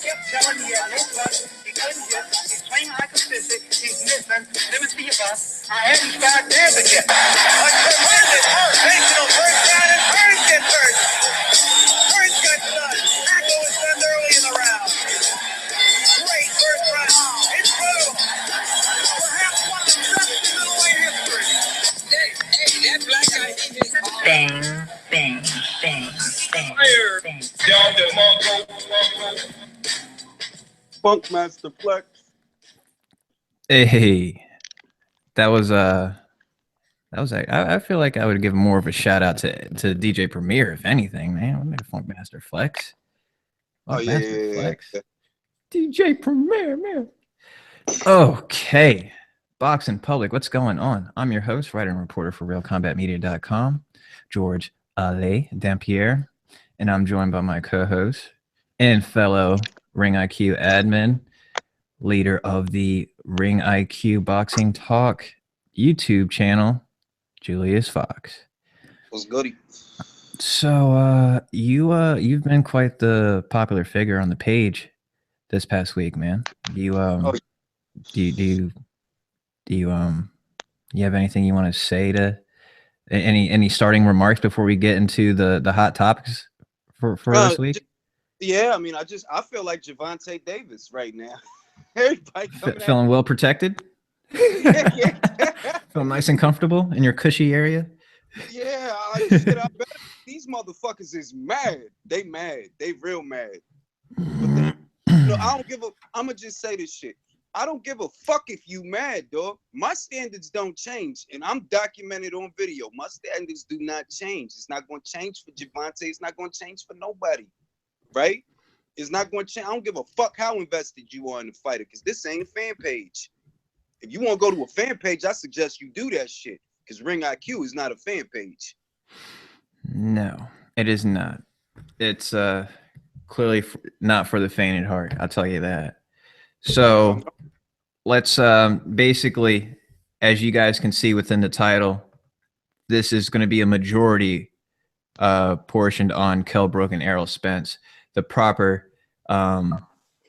kept telling me he had no touch, he couldn't hit, he's playing like a sissy, he's missing, let me see your bus. I hadn't started dancing yet. A tremendous motivational first down, and Burns gets hurt. Burns got done. Tackle was done early in the round. Great first round. It's true. Perhaps one of the best in middleweight history. Hey, that black guy in his bang, bang, bang, bang, bang. Funkmaster Flex. Hey, that was I feel like I would give more of a shout out to DJ Premier, if anything, man. What made Funkmaster Flex? Funkmaster Flex. DJ Premier, man. Okay. Boxing Public, what's going on? I'm your host, writer and reporter for RealCombatMedia.com, G.Alé Dampierre, and I'm joined by my co-host and fellow Ring IQ admin, leader of the Ring IQ Boxing Talk YouTube channel, Julius Fox. What's goody? So you've been quite the popular figure on the page this past week, man. You do you have anything you want to say to any starting remarks before we get into the hot topics for this week? Yeah, I mean, I feel like Gervante Davis right now. Everybody feeling well protected. Yeah. Feel nice and comfortable in your cushy area. Yeah, I bet these motherfuckers is mad. They mad. They real mad. But I'ma just say this shit. I don't give a fuck if you mad, dog. My standards don't change, and I'm documented on video. My standards do not change. It's not going to change for Gervante. It's not going to change for nobody, right? It's not going to change. I don't give a fuck how invested you are in the fighter, because this ain't a fan page. If you want to go to a fan page, I suggest you do that shit, because Ring IQ is not a fan page. No, it is not. It's clearly not for the faint at heart. I'll tell you that. So let's basically, as you guys can see within the title, this is going to be a majority portioned on Kell Brook and Errol Spence, the proper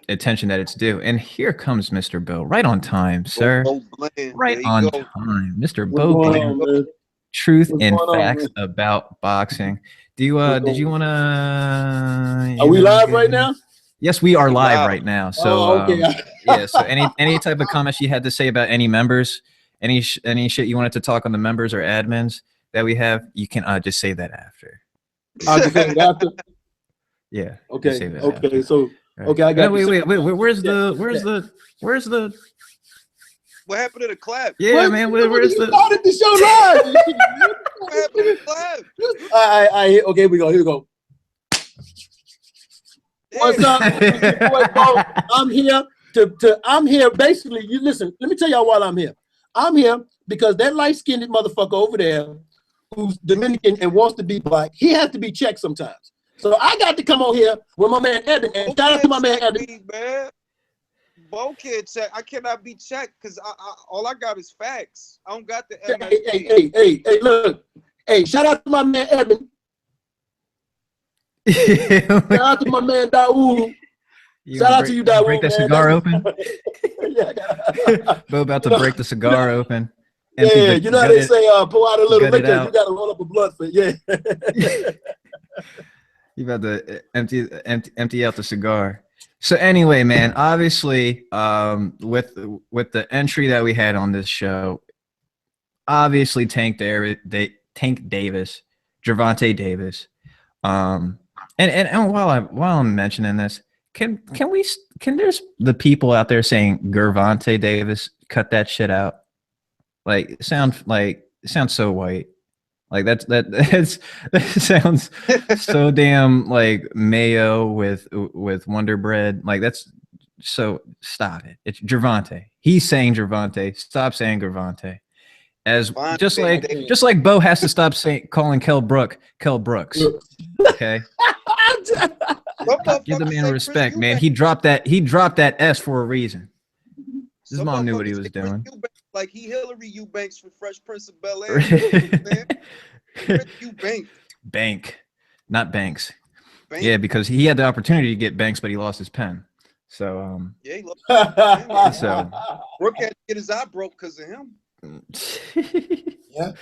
attention that it's due. And here comes Mr. Bo, right on time, sir. Right on time, Mr. Bo. Truth and facts about boxing. Did you want to? Are we live right now? Yes, we are live right now. So okay. Yeah. So any type of comments you had to say about any members, any shit you wanted to talk on the members or admins that we have, you can just say that after. I'll just say it after. Yeah. Okay. Say that okay. after. So okay, I got. Wait. Where's the? What happened to the clap? Yeah, man. Where's the? Started the show live. What happened to the clap? Okay, here we go. What's up? I'm here I'm here basically. You listen, let me tell y'all why I'm here. I'm here because that light-skinned motherfucker over there who's Dominican and wants to be black, he has to be checked sometimes. So I got to come on here with my man Evan, and shout out to my man Evan. Bo can't check. I cannot be checked because all I got is facts. I don't got the Hey, look. Hey, shout out to my man Evan. Shout out to my man Dawood. Shout out to you, Dawood. Break the cigar open. Bo about to break the cigar open. Yeah, you know how they say, pull out a little liquor. You got to roll up a blunt for yeah. You about to empty out the cigar. So anyway, man, obviously, with the entry that we had on this show, obviously Tank Davis, Gervante Davis, and while I'm mentioning this, can there's the people out there saying Gervante Davis, cut that shit out? Like it sounds so white. Like that sounds so damn like mayo with Wonder Bread. Like that's so, stop it. It's Gervante. He's saying Gervante. Stop saying Gervante. As Fine, just they- like Bo has to stop calling Kell Brooks. Okay, Some give the motherfuckers man say respect, Chris man. Eubanks. He dropped that S for a reason. His Some mom knew what he motherfuckers was say Chris doing. Eubanks, like he Hillary Eubanks from Fresh Prince of Bel Air. You know what I'm saying? Chris Eubanks. Bank, not Banks. Banks. Yeah, because he had the opportunity to get Banks, but he lost his pen. So, Yeah, he loves so, Brook had to get his eye broke because of him. Yeah.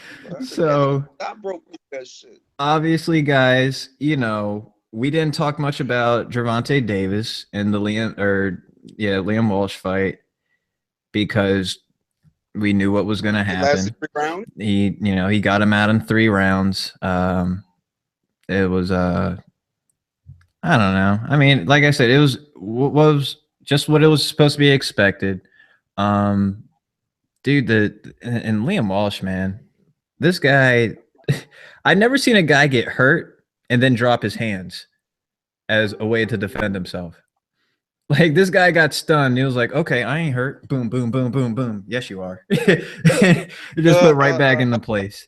so I broke that shit. obviously, guys, you know, we didn't talk much about Gervante Davis and the Liam Walsh fight because we knew what was going to It happen. lasted 3 rounds. He got him out in 3 rounds. It was I don't know. I mean, like I said, it was just what it was supposed to be expected. Dude, and Liam Walsh, man, this guy, I've never seen a guy get hurt and then drop his hands as a way to defend himself. Like this guy got stunned. He was like, "Okay, I ain't hurt." Boom, boom, boom, boom, boom. Yes, you are. You just put right back into place.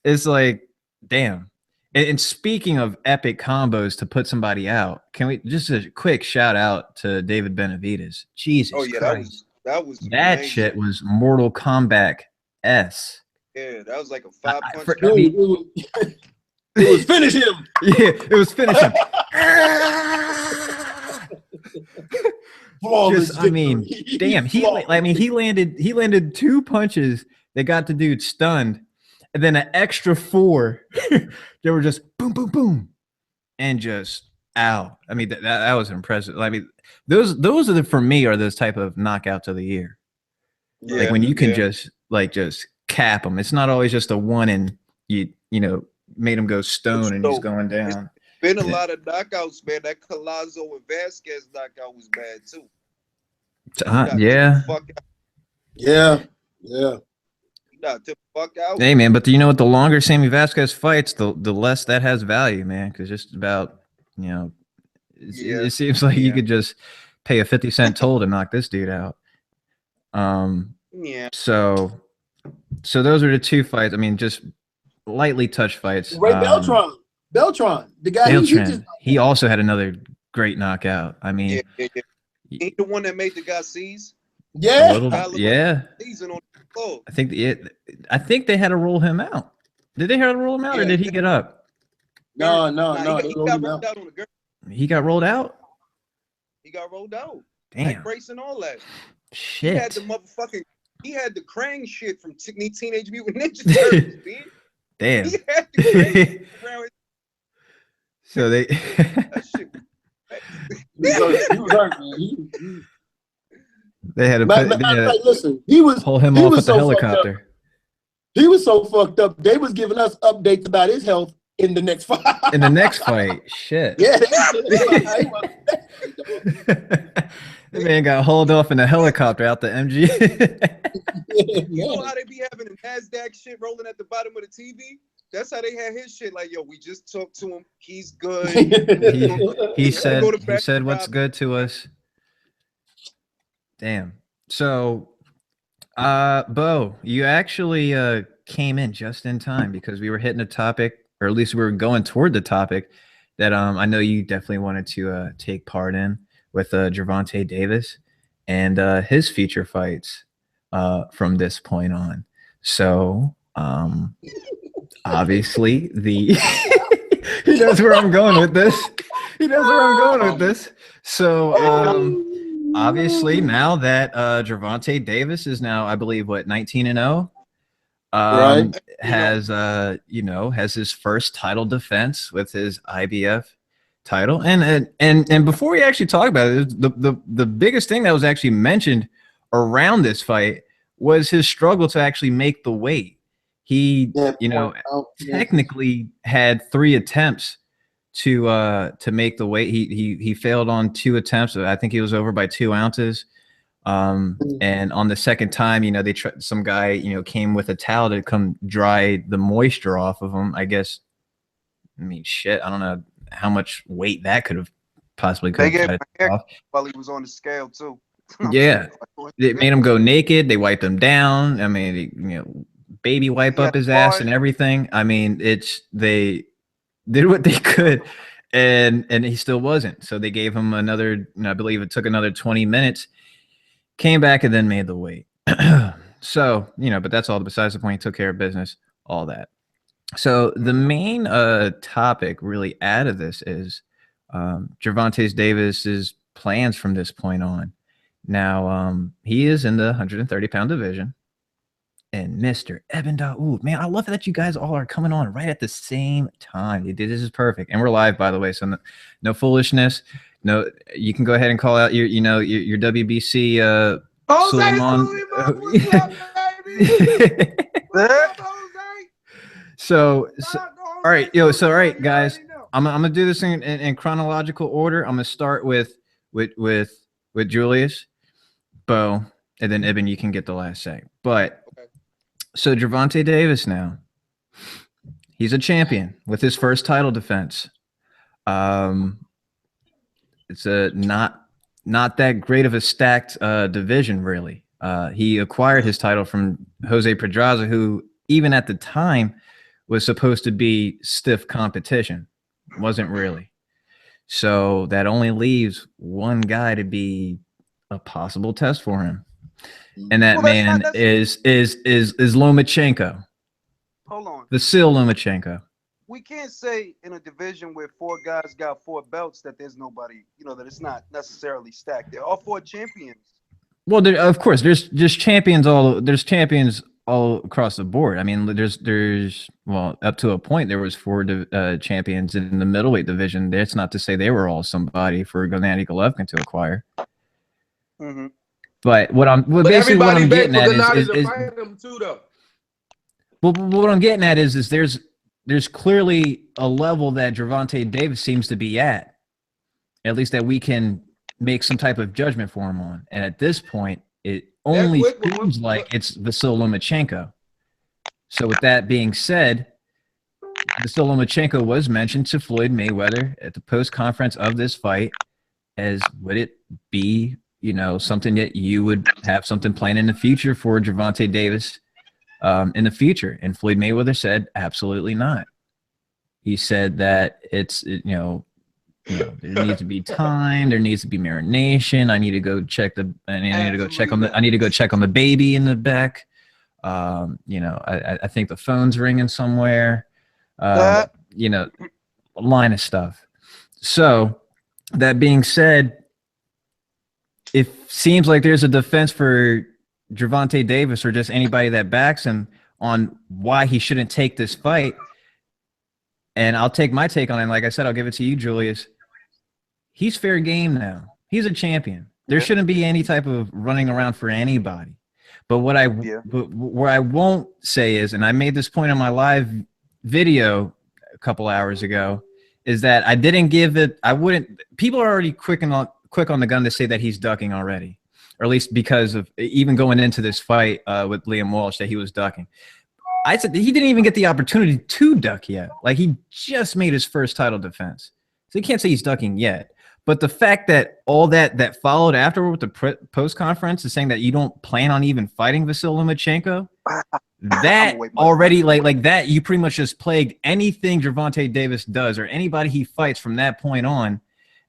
It's like, damn. And speaking of epic combos to put somebody out, can we just a quick shout out to David Benavidez? Jesus Oh yeah, Christ. that was That amazing. shit was Mortal Kombat S. Yeah, that was like a 5-punch. It was finish him. Yeah, it was finishing. Flawless I mean, victory. damn, he landed 2 punches that got the dude stunned, and then an extra 4 they were just boom, boom, boom, and just ow. I mean, that was impressive. I mean, those are for me are those type of knockouts of the year. Yeah, Like when you can just cap them. It's not always just a one and you know made him go stone and he's going down. Been a lot of knockouts, man. That Collazo and Vasquez knockout was bad too. Yeah. Yeah. Nah, the fuck out. Hey man, but you know what? The longer Sammy Vasquez fights, the less that has value, man. Because just about it seems like you could just pay a 50-cent toll to knock this dude out. Yeah. So those are the 2 fights. I mean, just lightly touched fights. Ray Beltran, the guy he also had another great knockout. I mean, Ain't the one that made the guy seize? Yeah. Yeah. Season on the floor. I think they had to roll him out. Did they have to roll him out, or did he get up? No. He got rolled out on the girl. He got rolled out. He got rolled out. Damn. Like brace and all that. Shit. He had the motherfucking. He had the Krang shit from Teenage Mutant Ninja Turtles, man. Damn. He had the Krang around So they. that shit. He was hurt, man. They had to listen, he was pull him off with the helicopter. He was so fucked up. They was giving us updates about his health in the next fight. In the next fight, shit. Yeah. The man got hauled off in a helicopter out the MG. You know how they be having the NASDAQ shit rolling at the bottom of the TV? That's how they had his shit. Like, yo, we just talked to him. He's good. he said what's good to us. Damn. So, Bo, you actually came in just in time because we were hitting a topic, or at least we were going toward the topic that I know you definitely wanted to take part in with Gervante Davis and his future fights from this point on. So, obviously, he knows where I'm going with this. So, obviously, now that Gervante Davis is now, I believe, 19-0, Right. has his first title defense with his IBF title, and before we actually talk about it, the biggest thing that was actually mentioned around this fight was his struggle to actually make the weight. He, technically had 3 attempts to make the weight. He failed on 2 attempts. I think he was over by 2 ounces. And on the second time, some guy, came with a towel to come dry the moisture off of him. I guess, I mean, shit, I don't know how much weight that could have possibly They gave him cut off. while he was on the scale too. Yeah, it made him go naked. They wiped him down. I mean, baby wipe He up had his ass bars. and everything. I mean, they did what they could, and he still wasn't. So they gave him another. I believe it took another 20 minutes. Came back and then made the weight. So but that's all besides the point. He took care of business, all that. So the main topic really out of this is Gervante Davis's plans from this point on. Now he is in the 130-pound division. And Mr. Eben Daoud, man, I love that you guys all are coming on right at the same time. This is perfect, and we're live, by the way, so no foolishness. No, you can go ahead and call out your WBC Suleiman. What's up, baby? What's up, Jose? So all right, all right, guys. I'm gonna do this in chronological order. I'm gonna start with Julius, Bo, and then Eben. You can get the last say, but. So Gervante Davis now, he's a champion with his first title defense. It's a not that great of a stacked division, really. He acquired his title from Jose Pedraza, who even at the time was supposed to be stiff competition. Wasn't really. So that only leaves one guy to be a possible test for him. And that man is Lomachenko. Hold on. Vasil Lomachenko. We can't say in a division where 4 guys got 4 belts that there's nobody, that it's not necessarily stacked. They're all 4 champions. Well, of course, there's champions all across the board. I mean, there's up to a point there was 4 champions in the middleweight division. That's not to say they were all somebody for Gennady Golovkin to acquire. Mm-hmm. But what I'm getting at is there's clearly a level that Gervante Davis seems to be at least that we can make some type of judgment for him on. And at this point, it only seems like it's Vasil Lomachenko. So with that being said, Vasil Lomachenko was mentioned to Floyd Mayweather at the post-conference of this fight as would it be something that you would have something planned in the future for Gervante Davis in the future. And Floyd Mayweather said, absolutely not. He said that there needs to be time. There needs to be marination. I need to go check I need to go check on the baby in the back. I think the phone's ringing somewhere. A line of stuff. So that being said, it seems like there's a defense for Gervante Davis or just anybody that backs him on why he shouldn't take this fight. And I'll take my take on it. And like I said, I'll give it to you, Julius. He's fair game now. He's a champion. There shouldn't be any type of running around for anybody. But what I won't say is, and I made this point on my live video a couple hours ago, is that I didn't give it. I wouldn't. People are already quick on the gun to say that he's ducking already, or at least because of even going into this fight with Liam Walsh that he was ducking. I said he didn't even get the opportunity to duck yet. Like he just made his first title defense, so you can't say he's ducking yet. But the fact that all that followed afterward with the post conference is saying that you don't plan on even fighting Vasil Lomachenko, that already like that you pretty much just plagued anything Gervante Davis does or anybody he fights from that point on.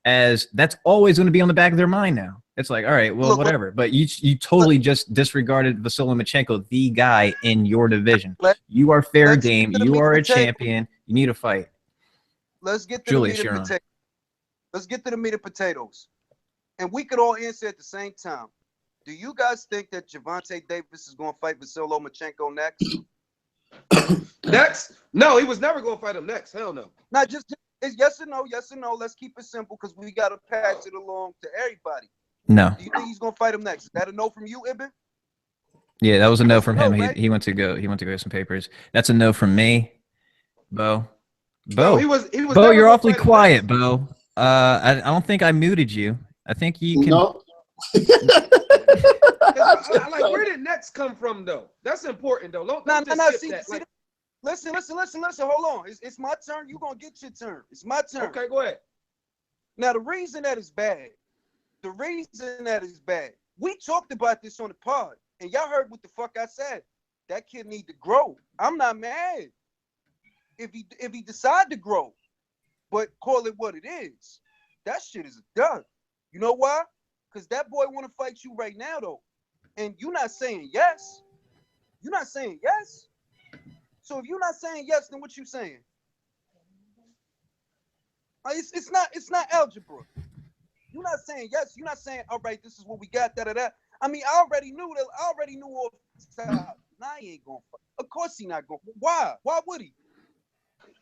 As that's always going to be on the back of their mind now. It's like, all right, well, whatever. But you totally just disjustified Vasil Lomachenko, the guy in your division. You are fair game. You are a champion. You need a fight. Let's get to Julius, the meat of potatoes. Let's get to the meat of potatoes. And we could all answer at the same time. Do you guys think that Gervante Davis is going to fight Vasil Lomachenko next? Next? No, he was never going to fight him next. Hell no. Not just it's yes or no, yes or no. Let's keep it simple because we got to pass it along to everybody. No. Do you think he's gonna fight him next? Is that a no from you, Ibn? Yeah, that was a no from him. Right? He went to go get some papers. That's a no from me, Bo. No, he was Bo, you're awfully quiet, Bo. I don't think I muted you. I think you can. No. Like, where did next come from, though? That's important, though. Don't see, listen. Hold on. It's my turn. You're going to get your turn. It's my turn. Okay, go ahead. Now, the reason that is bad, we talked about this on the pod, and y'all heard what the fuck I said. that kid need to grow. I'm not mad if he decide to grow, but call it what it is. That shit is a dud. You know why? Because that boy want to fight you right now, though, and you're not saying yes. You're not saying yes. So if you're not saying yes, then what you saying? It's not algebra. You're not saying yes. You're not saying, all right, this is what we got. Da. I mean, I already knew off the top. Nah, he ain't gonna fight. Of course he not going. Why? Why would he?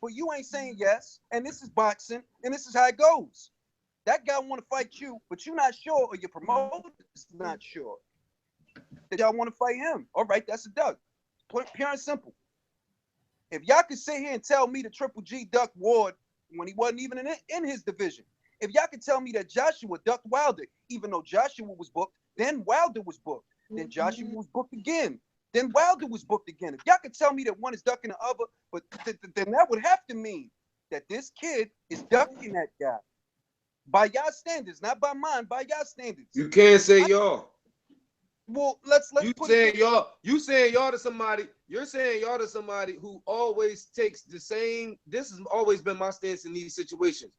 But you ain't saying yes, and this is boxing, and this is how it goes. That guy want to fight you, but you're not sure, or your promoter is not sure that y'all want to fight him. All right, that's a duck. Pure and simple. If y'all could sit here and tell me the Triple G ducked Ward when he wasn't even in his division, if y'all could tell me that Joshua ducked Wilder, even though Joshua was booked, then Wilder was booked, then Joshua was booked again, then Wilder was booked again. If y'all could tell me that one is ducking the other, but then that would have to mean that this kid is ducking that guy. By y'all standards, not by mine, by y'all standards. You can't say y'all. Well, let's you put saying it. y'all. You saying y'all to somebody. You're saying y'all to somebody who always takes the same. This has always been my stance in these situations.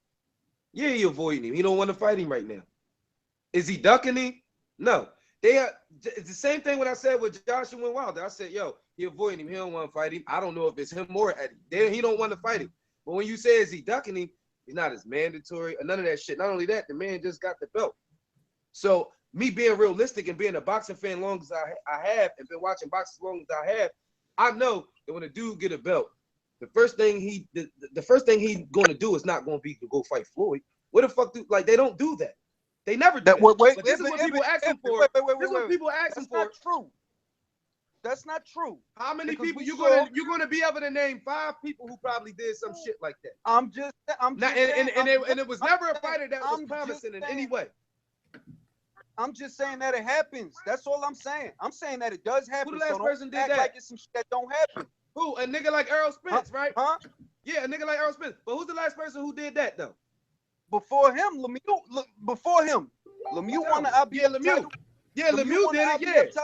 Yeah, he avoiding him. He don't want to fight him right now. Is he ducking him? No. It's the same thing when I said with Joshua and Wilder. I said, yo, he avoiding him. He don't want to fight him. I don't know if it's him or Eddie. He don't want to fight him. But when you say is he ducking him, he's not as mandatory or none of that shit. Not only that, the man just got the belt. So me being realistic and being a boxing fan long as I have and been watching boxing as long as I have, I know that when a dude get a belt, the first thing he going to do is not going to be to go fight Floyd. What the fuck they don't do that. They never do that. But this is what people asking for. This is what people asking for. That's not true. That's not true. How many people you're gonna be able to name 5 people who probably did some shit like that? I'm just it was never a fighter that was promising in any way. I'm just saying that it happens. That's all I'm saying. I'm saying that it does happen. Who the last person did that? Like it's some shit that don't happen. Who? A nigga like Errol Spence, right? Huh? Yeah, a nigga like Errol Spence. But who's the last person who did that though? Before him, Lemieux. Before him, Lemieux won the IBF title. Yeah, Lemieux did it. Yeah,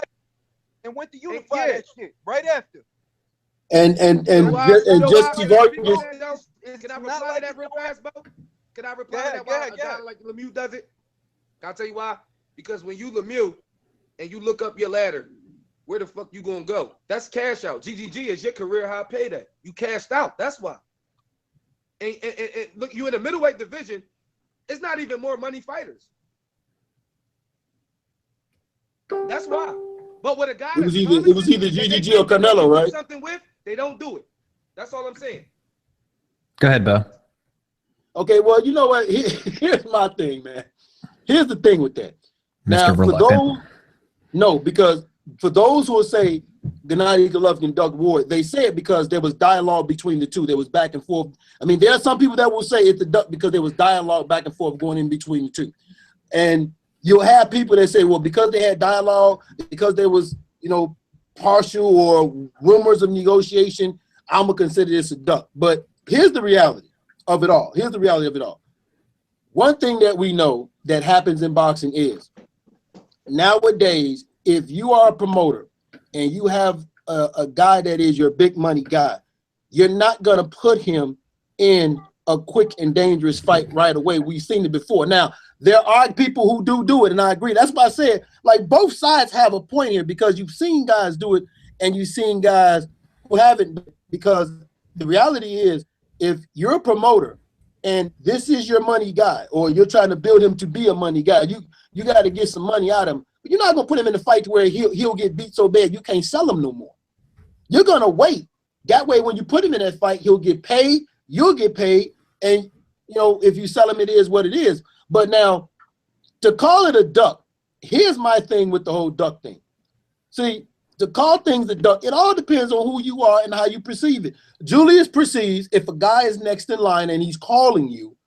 and went to unify that shit right after. And just Can I reply to that real fast, Bo? Can I reply to that why a guy like Lemieux does it? Can I tell you why? Because when you Lemieux and you look up your ladder, where the fuck you gonna go? That's cash out. GGG is your career high payday. You cashed out. That's why. And look, you in the middleweight division. It's not even more money fighters. That's why. But with a guy, it was either GGG or Canelo, right? Something with they don't do it. That's all I'm saying. Go ahead, Bo. Okay, well, you know what? Here's my thing, man. Here's the thing with that. Now, because for those who will say Gennady Golovkin ducked Ward, they say it because there was dialogue between the two. There was back and forth. I mean, there are some people that will say it's a duck because there was dialogue back and forth going in between the two. And you'll have people that say, well, because they had dialogue, because there was, partial or rumors of negotiation, I'm going to consider this a duck. But here's the reality of it all. One thing that we know that happens in boxing is nowadays, if you are a promoter and you have a guy that is your big money guy, you're not going to put him in a quick and dangerous fight right away. We've seen it before. Now, there are people who do it, and I agree. That's why I said, like, both sides have a point here because you've seen guys do it and you've seen guys who haven't, because the reality is if you're a promoter and this is your money guy or you're trying to build him to be a money guy, you got to get some money out of him. But you're not going to put him in a fight where he'll get beat so bad you can't sell him no more. You're going to wait. That way, when you put him in that fight, he'll get paid, you'll get paid, and, if you sell him, it is what it is. But now, to call it a duck, here's my thing with the whole duck thing. See, to call things a duck, it all depends on who you are and how you perceive it. Julius perceives if a guy is next in line and he's calling you,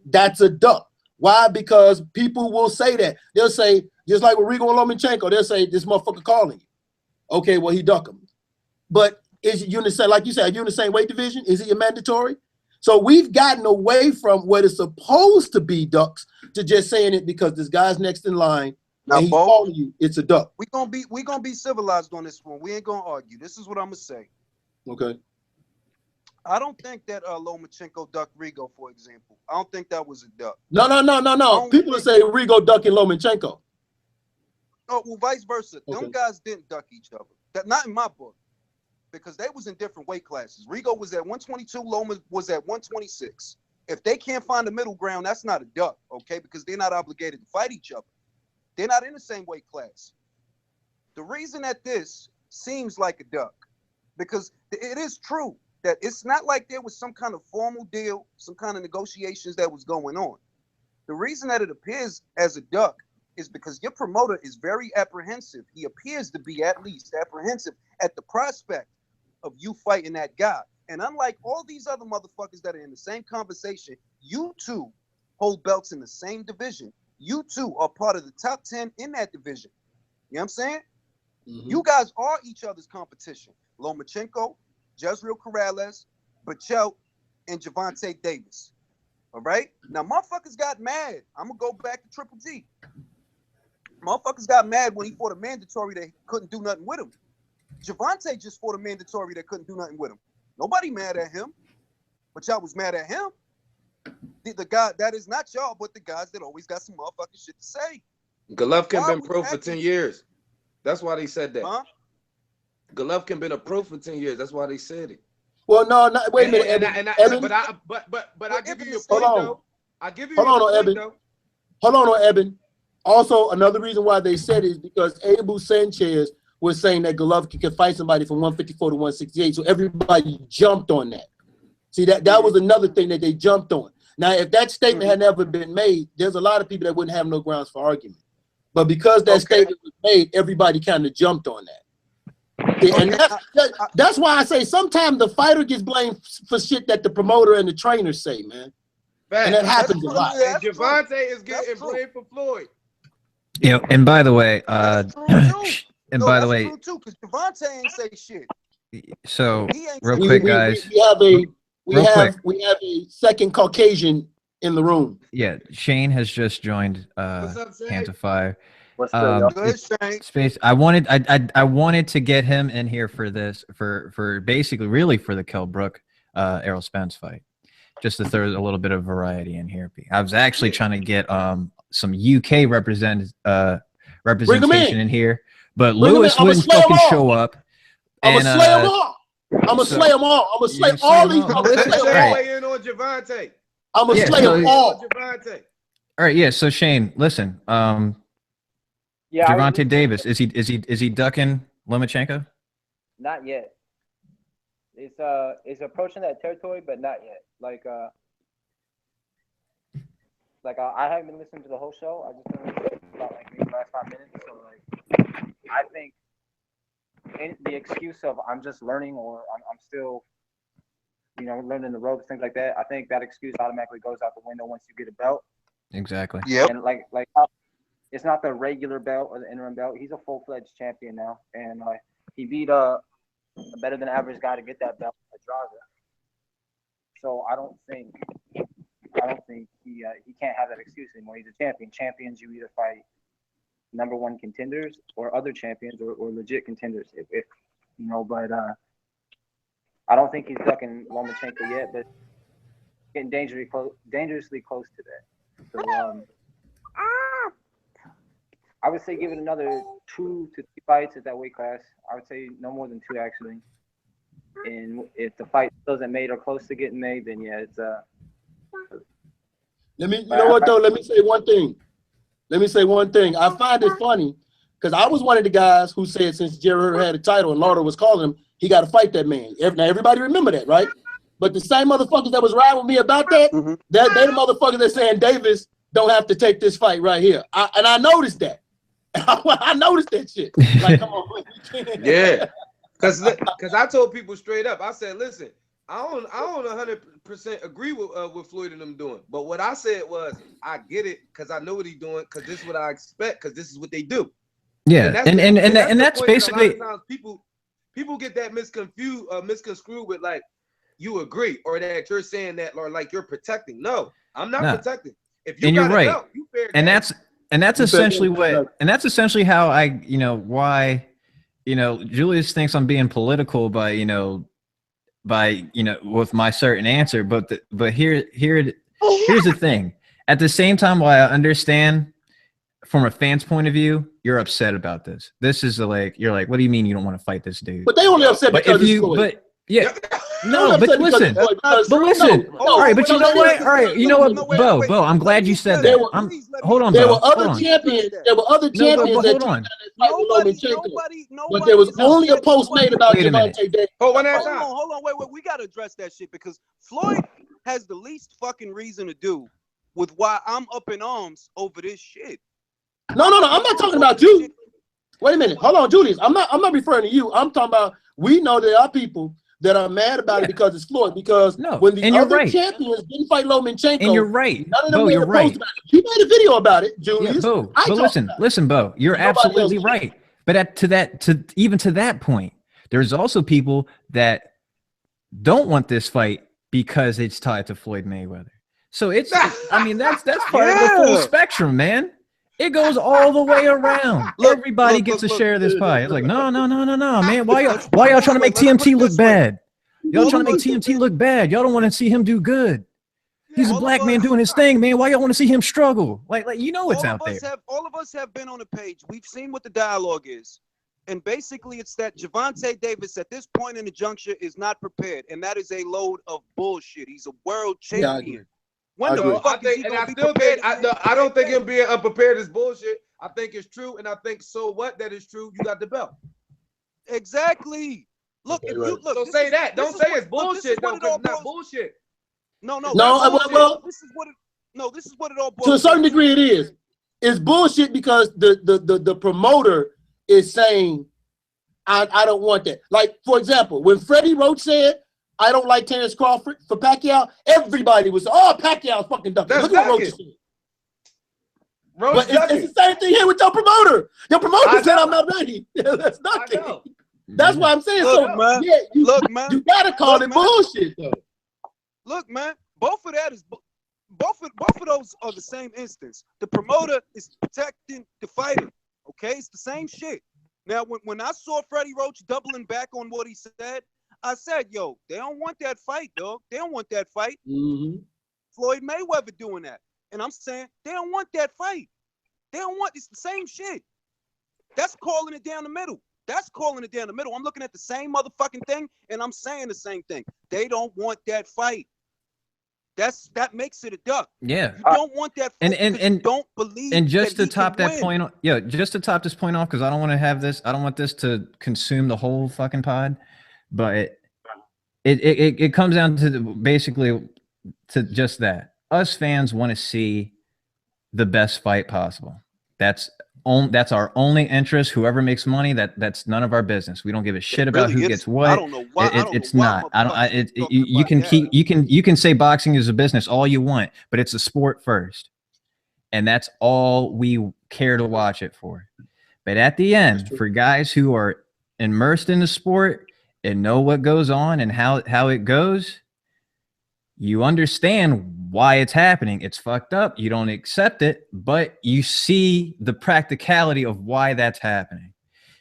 that's a duck. Why? Because people will say that. They'll say, just like with Rigo and Lomachenko, they'll say, this motherfucker calling you. Okay, well, he duck him. But is you in the same, like you said, are you in the same weight division? Is he a mandatory? So we've gotten away from what is supposed to be ducks to just saying it because this guy's next in line Now, and he's Bo, calling you, it's a duck. we gonna be civilized on this one. We ain't gonna argue. This is what I'm gonna say. Okay. I don't think that Lomachenko ducked Rigo, for example. I don't think that was a duck. No. People are saying Rigo ducking Lomachenko. Oh, well, vice versa. Okay. Them guys didn't duck each other. That not in my book, because they was in different weight classes. Rigo was at 122. Loma was at 126. If they can't find a middle ground, that's not a duck, okay? Because they're not obligated to fight each other. They're not in the same weight class. The reason that this seems like a duck, because it is true that it's not like there was some kind of formal deal, some kind of negotiations that was going on. The reason that it appears as a duck is because your promoter is very apprehensive. He appears to be at least apprehensive at the prospect of you fighting that guy. And unlike all these other motherfuckers that are in the same conversation, you two hold belts in the same division. You two are part of the top 10 in that division. You know what I'm saying? Mm-hmm. You guys are each other's competition. Lomachenko, Jezreel Corrales, Bachel, and Gervante Davis. All right? Now, motherfuckers got mad. I'm going to go back to Triple G. Motherfuckers got mad when he fought a mandatory that couldn't do nothing with him. Gervante just fought a mandatory that couldn't do nothing with him. Nobody mad at him, but y'all was mad at him. The guy that is not y'all, but the guys that always got some motherfucking shit to say. Golovkin been pro for 10 years. That's why they said that. Huh? Golovkin been a pro for 10 years. That's why they said it. Well, no, wait a minute. But I give you your point though. I give you your point though. Hold on, Eben. Also, another reason why they said it is because Abel Sanchez was saying that Golovkin could fight somebody from 154 to 168. So everybody jumped on that. See, that was another thing that they jumped on. Now, if that statement had never been made, there's a lot of people that wouldn't have no grounds for argument. But because that statement was made, everybody kind of jumped on that. And that's why I say sometimes the fighter gets blamed for shit that the promoter and the trainer say, man. Fact. And that happens a lot. And Gervante is getting blamed for Floyd. Yeah, and by the way, and No, by that's the way, true too, because Gervante ain't say shit. so He ain't real say quick, shit. guys. We have a second Caucasian in the room. Yeah, Shane has just joined What's up, Shane? Hands of Fire. What's good, Good, Shane. Space. I wanted to get him in here for this for basically really for the Kell Brook Errol Spence fight, just to throw a little bit of variety in here. I was actually trying to get some UK representation in here, but Lewis wouldn't fucking show up. I'm gonna slay them all. I'm gonna slay them all. I'm gonna slay all these. I'm gonna slay them all. Weigh in on Gervante. I'm gonna slay them all. Gervante. All right, yeah. So Shane, listen. Yeah, Gervante Davis, is he ducking Lomachenko? Not yet. It's approaching that territory, but not yet. I haven't been listening to the whole show. I just been listening about maybe the last 5 minutes. So I think the excuse of I'm just learning or I'm still, learning the ropes, things like that. I think that excuse automatically goes out the window once you get a belt. Exactly. Yep. And it's not the regular belt or the interim belt. He's a full-fledged champion now, and he beat a better than average guy to get that belt at Draza. So I don't think he can't have that excuse anymore. He's a champion. Champions, you either fight number one contenders or other champions or legit contenders. But I don't think he's ducking Lomachenko yet, but getting dangerously close to that. So I would say give it another 2 to 3 fights at that weight class. I would say no more than 2 actually. And if the fight doesn't made or close to getting made, then yeah, it's Let me say one thing. I find it funny because I was one of the guys who said since Jerry had a title and Lauder was calling him, he got to fight that man. Now everybody remember that, right? But the same motherfuckers that was riding with me about that, they the motherfuckers that saying Davis don't have to take this fight right here. I noticed that. I noticed that shit. Like, come on, yeah, because I told people straight up. I said, listen, I don't 100% agree with Floyd and them doing, but what I said was, I get it because I know what he's doing because this is what I expect because this is what they do. Yeah, and that's basically a lot of times people get that misconstrued with like you agree or that you're saying that or like you're protecting. No, I'm not protecting. If you got you're right, belt, you fair and game. and that's You said- essentially how I, why, Julius thinks I'm being political by, with my certain answer. But here's the thing. At the same time, while I understand from a fan's point of view, you're upset about this. This is you're like, what do you mean you don't want to fight this dude? But they only upset But because if it's Floyd. but yeah. No, They're but upset because listen, it's Floyd, because- but listen. no, All right, but you know what? no, All right, you know what, no, wait, Bo, wait. I'm glad you said There that. were- Hold on, There Bo. were other Hold on. champions. There were other No, champions but that hold took on. down that fight with Lomachenko. Nobody. But there was is only a upset. post made about Wait a minute. Gervante Davis. Oh, one at a Hold time. on, wait. We gotta address that shit because Floyd has the least fucking reason to do with why I'm up in arms over this shit. No. I'm not talking about you. Wait a minute. Hold on, Julius. I'm not referring to you. I'm talking about, we know there are people that are mad about it because it's Floyd. Because when the and you're other right. champions didn't fight Lomachenko, And you're right. none of them Bo, made you're a post right. about it. You made a video about it, Yeah, Julius. Bo. I But talked about it. listen, Bo. You're Nobody absolutely else right. But to that point, there's also people that don't want this fight because it's tied to Floyd Mayweather. So that's part of the full spectrum, man. It goes all the way around. Everybody gets a share of this pie. It's like, no, man. Why y'all trying to make TMT look bad? Y'all trying to make TMT look bad. Y'all don't want to see him do good. He's a black man doing his thing, man. Why y'all want to see him struggle? Like it's out there. All of us have been on the page. We've seen what the dialogue is. And basically, it's that Gervante Davis at this point in the juncture is not prepared. And that is a load of bullshit. He's a world champion. When the fuck is he gonna be prepared? I don't think him being unprepared is bullshit. I think it's true, and I think so what that is true. You got the belt. Exactly. Look, if you look. So say that. Don't say it's bullshit though, because it's not bullshit. No. Well, this is what it all boils to a certain down degree, it is. It's bullshit because the promoter is saying, I don't want that. Like, for example, when Freddie Roach said, I don't like Terrence Crawford for Pacquiao, everybody was, Pacquiao's fucking ducking. Look at what Roach said. But it's the same thing here with your promoter. Your promoter said, I'm not ready. That's ducking. That's why I'm saying man. You gotta call it bullshit, though. Look, man, both of those are the same instance. The promoter is protecting the fighter. Okay, it's the same shit. Now, when I saw Freddie Roach doubling back on what he said, I said, yo, they don't want that fight, dog. They don't want that fight. Mm-hmm. Floyd Mayweather doing that. And I'm saying, they don't want that fight. It's the same shit. That's calling it down the middle. I'm looking at the same motherfucking thing, and I'm saying the same thing. They don't want that fight. That makes it a duck. Yeah. You don't want that fight and you don't believe. And just that to top that point, just to top this point off, because I don't want this to consume the whole fucking pod, but it comes down to basically to just that. Us fans want to see the best fight possible. That's our only interest. Whoever makes money, that's none of our business. We don't give a shit about who gets what. I don't know why. It's not. You can say boxing is a business all you want, but it's a sport first, and that's all we care to watch it for. But at the end, for guys who are immersed in the sport and know what goes on and how it goes, you understand why it's happening. It's fucked up. You don't accept it, but you see the practicality of why that's happening.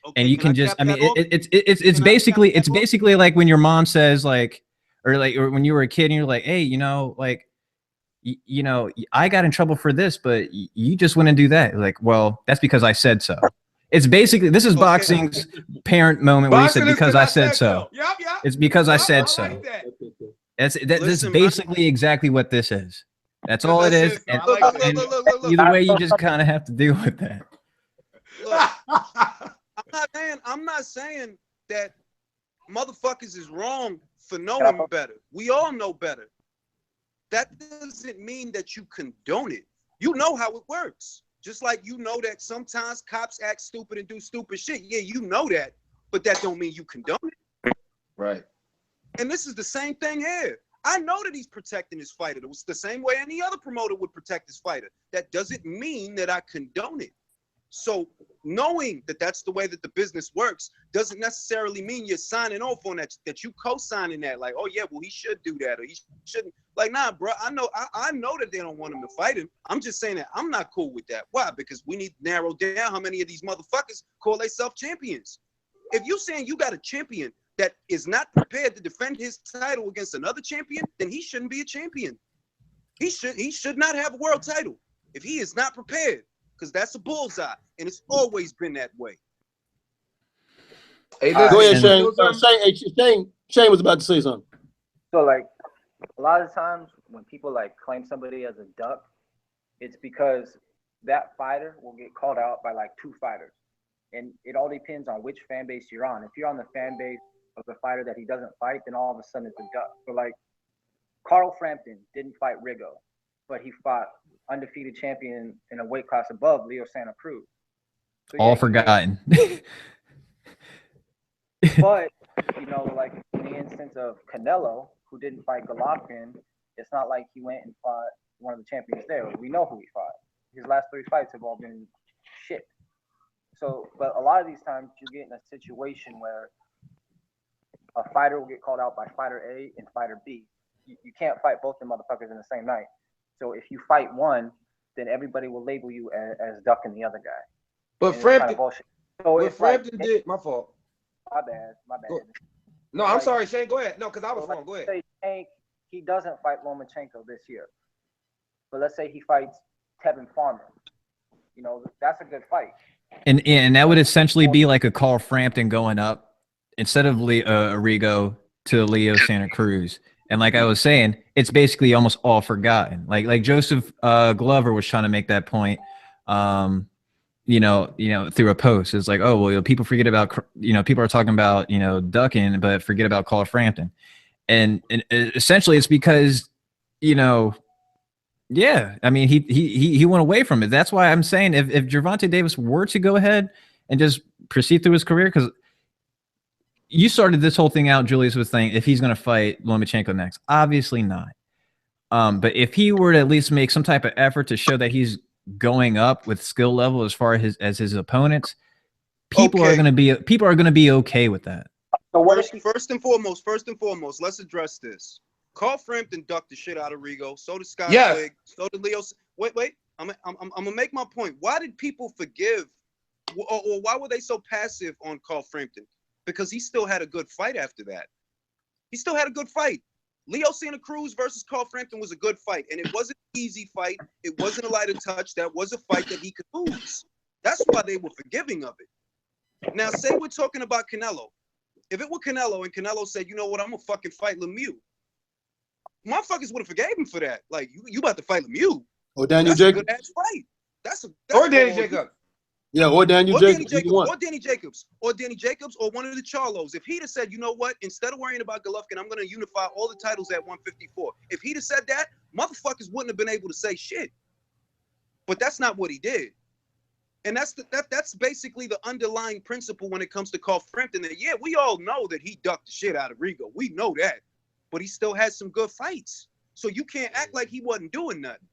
Okay, and you can just, it's basically like when your mom says or when you were a kid and you're like, hey, I got in trouble for this, but you just went and do that. Like, well, that's because I said so. It's basically, this is boxing's parent moment where he said, because I said so. Yep. It's because I said so. Like that. That's basically exactly what this is. That's all it is. And either way, you just kind of have to deal with that. Look, I'm not saying that motherfuckers is wrong for knowing better. We all know better. That doesn't mean that you condone it. You know how it works. Just like you know that sometimes cops act stupid and do stupid shit. Yeah, you know that, but that don't mean you condone it. Right. And this is the same thing here. I know that he's protecting his fighter. It was the same way any other promoter would protect his fighter. That doesn't mean that I condone it. So knowing that that's the way that the business works doesn't necessarily mean you're signing off on that you co-signing that. Like, oh yeah, well, he should do that or he shouldn't. Like, nah, bro. I know that they don't want him to fight him. I'm just saying that I'm not cool with that. Why? Because we need to narrow down how many of these motherfuckers call themselves champions. If you saying you got a champion that is not prepared to defend his title against another champion, then he shouldn't be a champion. He should not have a world title if he is not prepared, because that's a bullseye, and it's always been that way. Hey, Go ahead, listen, Shane was about to say something. So like a lot of times when people like claim somebody as a duck, it's because that fighter will get called out by like 2 fighters. And it all depends on which fan base you're on. If you're on the fan base of the fighter that he doesn't fight, then all of a sudden it's a duck. So like Carl Frampton didn't fight Rigo, but he fought undefeated champion in a weight class above Leo Santa Cruz. So, All forgotten. But, you know, like in the instance of Canelo, who didn't fight Golovkin, it's not like he went and fought one of the champions there. We know who he fought. His last 3 fights have all been shit. So, but a lot of these times you get in a situation where a fighter will get called out by fighter A and fighter B. You can't fight both the motherfuckers in the same night. So if you fight one, then everybody will label you as ducking the other guy. but Frampton, so what it's like, Frampton did, my fault. my bad. No, I'm Like- sorry, Shane. Go ahead. No, because I was So wrong. Go let's ahead. say he doesn't fight Lomachenko this year, but let's say he fights Tevin Farmer. You know, that's a good fight. And that would essentially be like a Carl Frampton going up instead of Arrigo to Leo Santa Cruz. And like I was saying, it's basically almost all forgotten. Like Joseph Glover was trying to make that point. You know, through a post. It's like, oh, well, people forget about, people are talking about, ducking, but forget about Carl Frampton. And essentially it's because, yeah, I mean, he went away from it. That's why I'm saying if Gervante Davis were to go ahead and just proceed through his career, because you started this whole thing out, Julius, was saying if he's going to fight Lomachenko next. Obviously not. But if he were to at least make some type of effort to show that he's going up with skill level as far as his opponents, people are going to be okay with that. So First and foremost, let's address this. Carl Frampton ducked the shit out of Rigo. So did Scott Quigg. So did Leo. Wait. I'm gonna make my point. Why did people forgive, or why were they so passive on Carl Frampton? Because he still had a good fight after that. He still had a good fight. Leo Santa Cruz versus Carl Frampton was a good fight, and it wasn't an easy fight. It wasn't a lighter touch. That was a fight that he could lose. That's why they were forgiving of it. Now, say we're talking about Canelo. If it were Canelo and Canelo said, you know what, I'm gonna fucking fight Lemieux, motherfuckers would have forgave him for that. Like, you about to fight Lemieux. Or Daniel That's a Jacobs. good ass fight. That's Or Danny Jacobs. Yeah, or Daniel Jacobs. Or Danny Jacobs, or one of the Charlos. If he'd have said, you know what, instead of worrying about Golovkin, I'm going to unify all the titles at 154. If he'd have said that, motherfuckers wouldn't have been able to say shit. But that's not what he did. And that's basically the underlying principle when it comes to Carl Frampton. That, yeah, we all know that he ducked the shit out of Rigo. We know that. But he still had some good fights. So you can't act like he wasn't doing nothing.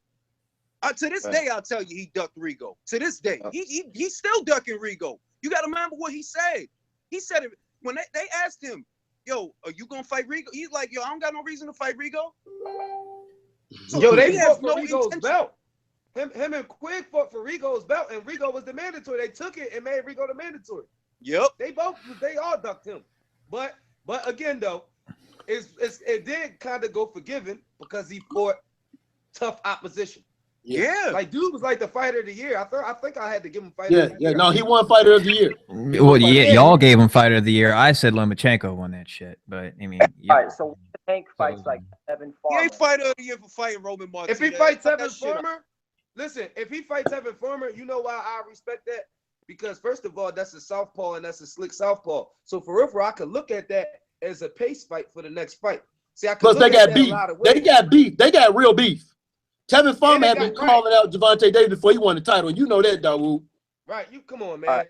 To this day, I'll tell you, he ducked Rigo. To this day, he's still ducking Rigo. You got to remember what he said. He said it when they asked him, "Yo, are you gonna fight Rigo?" He's like, "Yo, I don't got no reason to fight Rigo." So Yo, they have fought for no Rigo's intention. belt. Him and Quigg fought for Rigo's belt, and Rigo was the mandatory. They took it and made Rigo the mandatory. Yep. They all ducked him. But again though, it did kind of go forgiven because he fought tough opposition. Yeah. Like, dude was like the fighter of the year. I think I had to give him fighter of the year. No, he won fighter of the year. Well, yeah, y'all gave him fighter of the year. I said Lomachenko won that shit, but I mean, yeah. All right, so Tank fights like Tevin He Farmer. ain't fighter of the year for fighting Roman Martinez. If he fights Tevin Farmer, listen, if he fights Tevin Farmer, you know why I respect that? Because first of all, that's a southpaw and that's a slick southpaw. So for real, I could look at that as a pace fight for the next fight. See, I could Plus, look they at got that beef. a lot of ways. They got beef. They got real beef. Tevin Farmer had been got- calling out Gervante Davis before he won the title. And you know that, Dawood. Right, you come on, man. All right.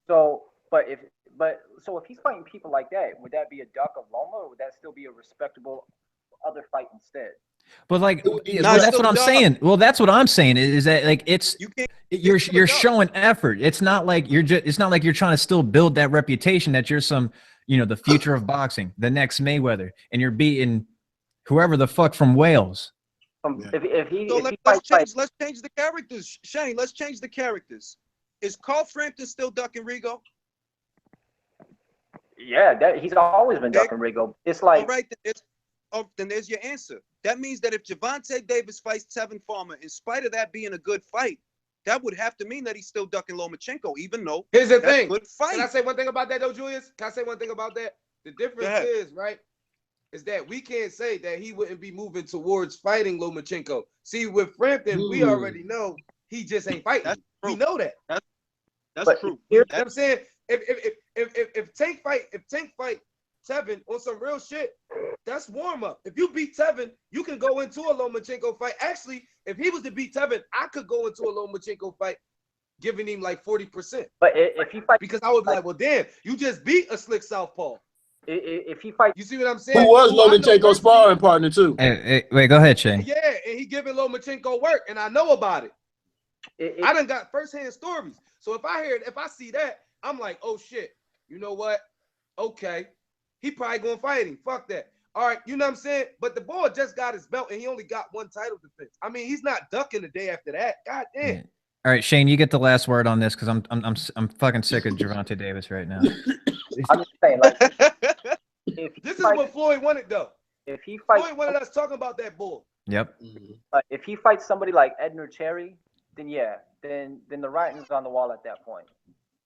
So if he's fighting people like that, would that be a duck of Loma, or would that still be a respectable other fight instead? But like, Nah, well, it's that's still what I'm dumb. saying. Well, that's what I'm saying is that like You can't. you're still dumb. showing effort. It's not like it's not like you're trying to still build that reputation that you're some, the future of boxing, the next Mayweather, and you're beating whoever the fuck from Wales. If he Let's change the characters, Shane. Let's change the characters. Is Carl Frampton still ducking Rigo? Yeah, he's always been ducking Rigo. It's like, all right, then there's your answer. That means that if Gervante Davis fights Tevin Farmer, in spite of that being a good fight, that would have to mean that he's still ducking Lomachenko, even though here's the thing. Good fight. Can I say one thing about that though, Julius? Can I say one thing about that? The difference is, right, is that we can't say that he wouldn't be moving towards fighting Lomachenko. See, with Frampton, we already know he just ain't fighting. We know that. That's true. You know what I'm saying? If Tank fight Tevin on some real shit, that's warm up. If you beat Tevin, you can go into a Lomachenko fight. Actually, if he was to beat Tevin, I could go into a Lomachenko fight giving him like 40%. But if he fights, because I would be like, well, damn, you just beat a slick southpaw. If he fights, you see what I'm saying? Who was Lomachenko's sparring partner too? Hey, wait, go ahead, Shane. Yeah, and he giving Lomachenko work, and I know about it. I done got firsthand stories. So if I see that, I'm like, oh shit, you know what? Okay, he probably gonna fight him. Fuck that. All right, you know what I'm saying? But the boy just got his belt, and he only got one title defense. I mean, he's not ducking the day after that. God damn. Yeah. All right, Shane, you get the last word on this because I'm fucking sick of Gervante Davis right now. I'm just saying, like, this is what Floyd wanted, though. If he fights, Floyd wanted us talking about that bull. Yep. If he fights somebody like Edner Cherry, then yeah, then the writing's on the wall at that point.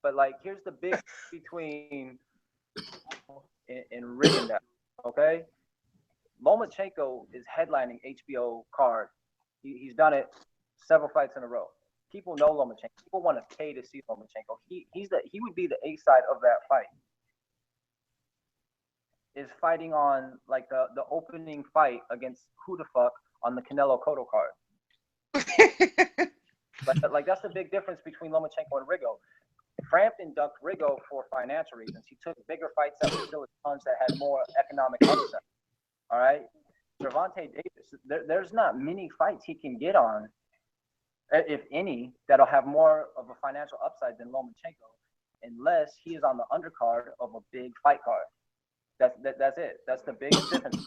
But like, here's the big between and Rigondeaux, okay? Lomachenko is headlining HBO card. He's done it several fights in a row. People know Lomachenko. People want to pay to see Lomachenko. He would be the A side of that fight. Is fighting on like the opening fight against who the fuck on the Canelo Cotto card. like that's the big difference between Lomachenko and Rigo. Frampton ducked Rigo for financial reasons. He took bigger fights that were still tons that had more economic upside. All right, Gervante Davis. There's not many fights he can get on, if any, that'll have more of a financial upside than Lomachenko, unless he is on the undercard of a big fight card. That's it. That's the biggest difference.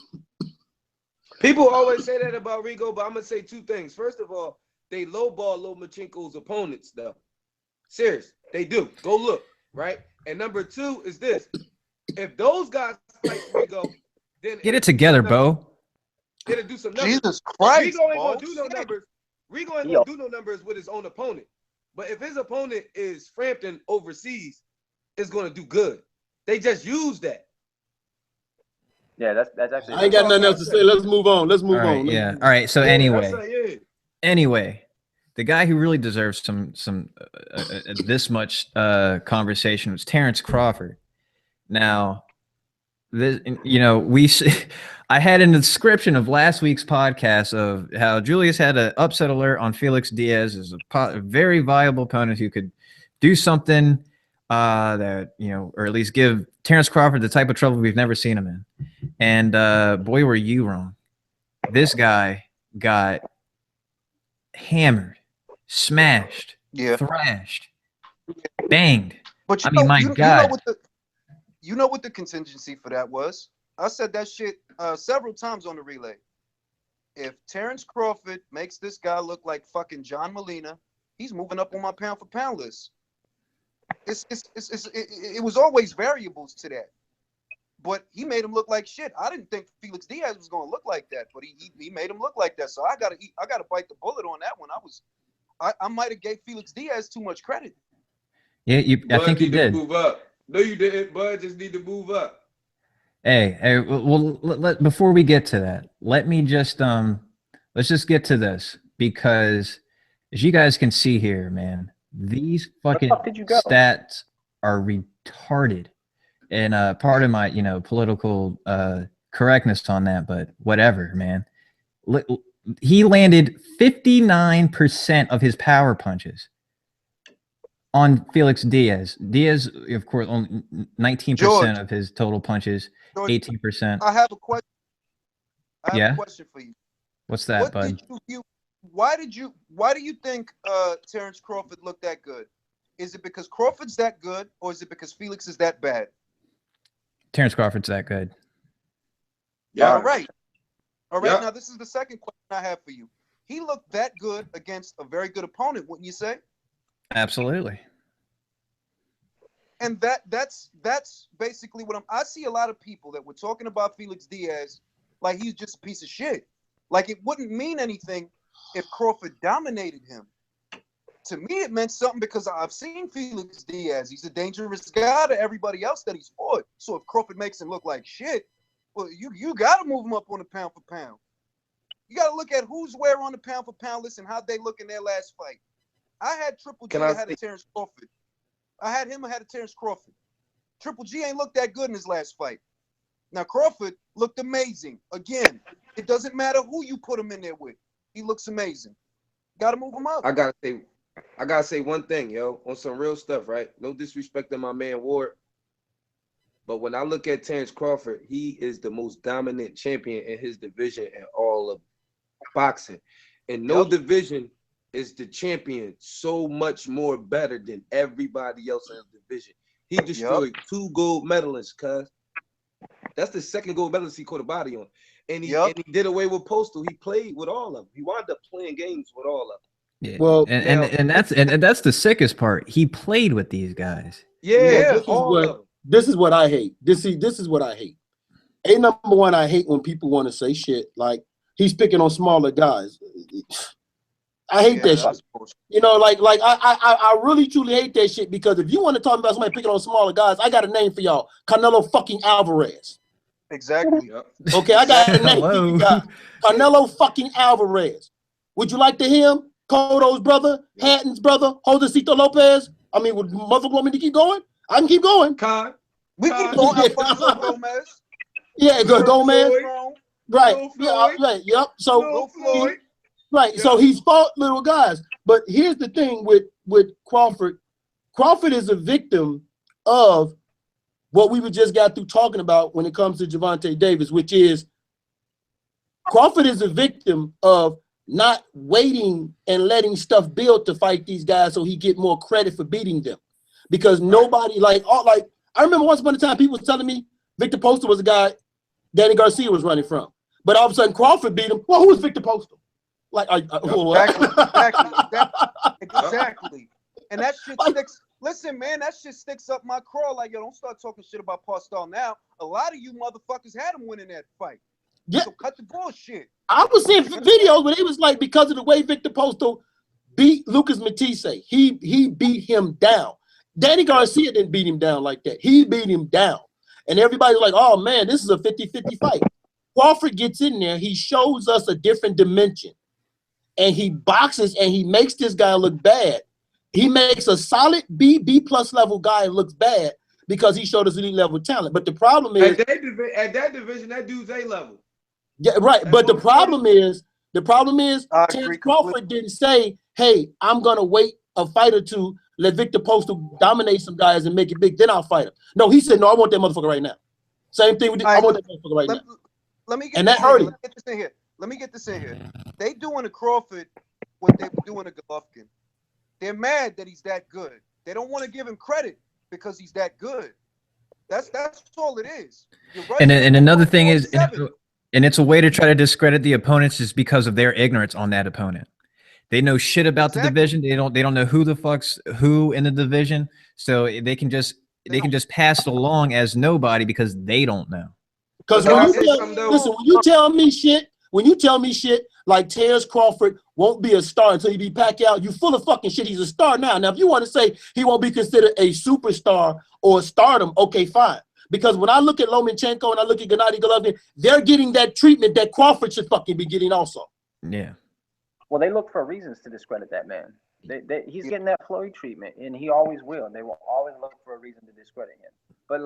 People always say that about Rigo, but I'm gonna say two things. First of all, they lowball Lomachenko's opponents, though. Serious, they do. Go look, right? And number two is this: if those guys fight Rigo, then get it together, Bo. It'll do some numbers. Jesus Christ, Rigo ain't gonna do no numbers. Rigo ain't gonna do no numbers with his own opponent. But if his opponent is Frampton overseas, it's gonna do good. They just use that. Yeah, that's actually. I ain't got nothing else to say. Let's move on. Let's move on. Yeah. All right. So anyway, the guy who really deserves some this much conversation was Terrence Crawford. Now, this, you know, I had in the description of last week's podcast of how Julius had an upset alert on Felix Diaz as a very viable opponent who could do something that, you know, or at least give Terrence Crawford the type of trouble we've never seen him in. And boy, were you wrong. This guy got hammered, smashed, thrashed, banged. But God. You know what the contingency for that was? I said that shit several times on the relay. If Terrence Crawford makes this guy look like fucking John Molina, he's moving up on my pound for pound list. It was always variables to that, but he made him look like shit. I didn't think Felix Diaz was going to look like that, but he made him look like that. So I gotta bite the bullet on that one. I might have gave Felix Diaz too much credit. Yeah, I think you did. Move up. No, you didn't. Bud just need to move up. Hey, well, before we get to that, let me just let's just get to this, because as you guys can see here, man, these fucking stats are retarded. And part of my, political correctness on that, but whatever, man. He landed 59% of his power punches on Felix Diaz. Diaz, of course, only 19% of his total punches, 18%. I have a question. I have a question for you. What's that, bud? Why do you think Terrence Crawford looked that good? Is it because Crawford's that good, or is it because Felix is that bad? Terrence Crawford's that good. Yeah, all right. All right, Yep. now this is the second question I have for you. He looked that good against a very good opponent, wouldn't you say? Absolutely. And that's basically what I see a lot of people that were talking about Felix Diaz like he's just a piece of shit. Like it wouldn't mean anything if Crawford dominated him. To me, it meant something because I've seen Felix Diaz. He's a dangerous guy to everybody else that he's fought. So if Crawford makes him look like shit, well, you got to move him up on the pound for pound. You got to look at who's where on the pound for pound list and how they look in their last fight. I had Triple G Can I ahead say- of Terrence Crawford. I had him ahead of Terrence Crawford. Triple G ain't looked that good in his last fight. Now, Crawford looked amazing. Again, it doesn't matter who you put him in there with. He looks amazing. Got to move him up. I gotta say one thing, yo, on some real stuff, right? No disrespect to my man Ward, but when I look at Terrence Crawford, he is the most dominant champion in his division in all of boxing. And no division is the champion so much more better than everybody else in the division. He destroyed 2 gold medalists, cuz. That's the second gold medalist he caught a body on. And he did away with Postal. He played with all of them. He wound up playing games with all of them. Yeah. Well, and that's the sickest part. He played with these guys. Yeah, all of them. This is what I hate. This is what I hate. Number one, I hate when people want to say shit like he's picking on smaller guys. I hate that shit. You know, like I really truly hate that shit because if you want to talk about somebody picking on smaller guys, I got a name for y'all: Canelo fucking Alvarez. Exactly. Okay, I got a name for you guys: Canelo fucking Alvarez. Would you like to hear him? Cotto's brother, Hatton's brother, Josecito Lopez. I mean, would mother want me to keep going? I can keep going. We keep going. Alfonso Gomez. Yeah, Gomez. Right. Yeah. Right. Yep. So. No Floyd. Right. So he's fought little guys. But here's the thing with Crawford. Crawford is a victim of what we just got through talking about when it comes to Gervante Davis, which is Crawford is a victim of not waiting and letting stuff build to fight these guys so he get more credit for beating them. Because nobody I remember once upon a time people was telling me Victor Postal was a guy Danny Garcia was running from. But all of a sudden Crawford beat him. Well, who was Victor Postal? Exactly. And that shit sticks. Listen, man, that shit sticks up my craw. Like, yo, don't start talking shit about Postal now. A lot of you motherfuckers had him winning that fight. Yeah. So cut the bullshit. I was seeing videos where it was like because of the way Victor Postal beat Lucas Matisse, he beat him down. Danny Garcia didn't beat him down like that. He beat him down. And everybody's like, oh man, this is a 50-50 fight. Crawford gets in there, he shows us a different dimension. And he boxes and he makes this guy look bad. He makes a solid B plus level guy look bad because he showed us elite level talent. But the problem is at that division, that dude's A level. Yeah, right. But the problem is Terrence Crawford didn't say, hey, I'm gonna wait a fight or two, let Victor Postal dominate some guys and make it big, then I'll fight him. No, he said, no, I want that motherfucker right now. Same thing with I want that motherfucker right now. Let me get and this that hurt him. Let me get this in here. They doing to Crawford what they were doing to Golovkin. They're mad that he's that good. They don't want to give him credit because he's that good. That's all it is. Right. And another thing is, and it's a way to try to discredit the opponents just because of their ignorance on that opponent. They know shit about the division. They don't know who the fuck's who in the division. So they can just pass it along as nobody because they don't know. Because when you tell me shit like Terrence Crawford won't be a star until he be Pacquiao, you full of fucking shit. He's a star now. Now, if you want to say he won't be considered a superstar or stardom, okay, fine. Because when I look at Lomachenko and I look at Gennady Golovkin, they're getting that treatment that Crawford should fucking be getting also. Yeah. Well, they look for reasons to discredit that man. He's getting that Floyd treatment, and he always will. They will always look for a reason to discredit him. But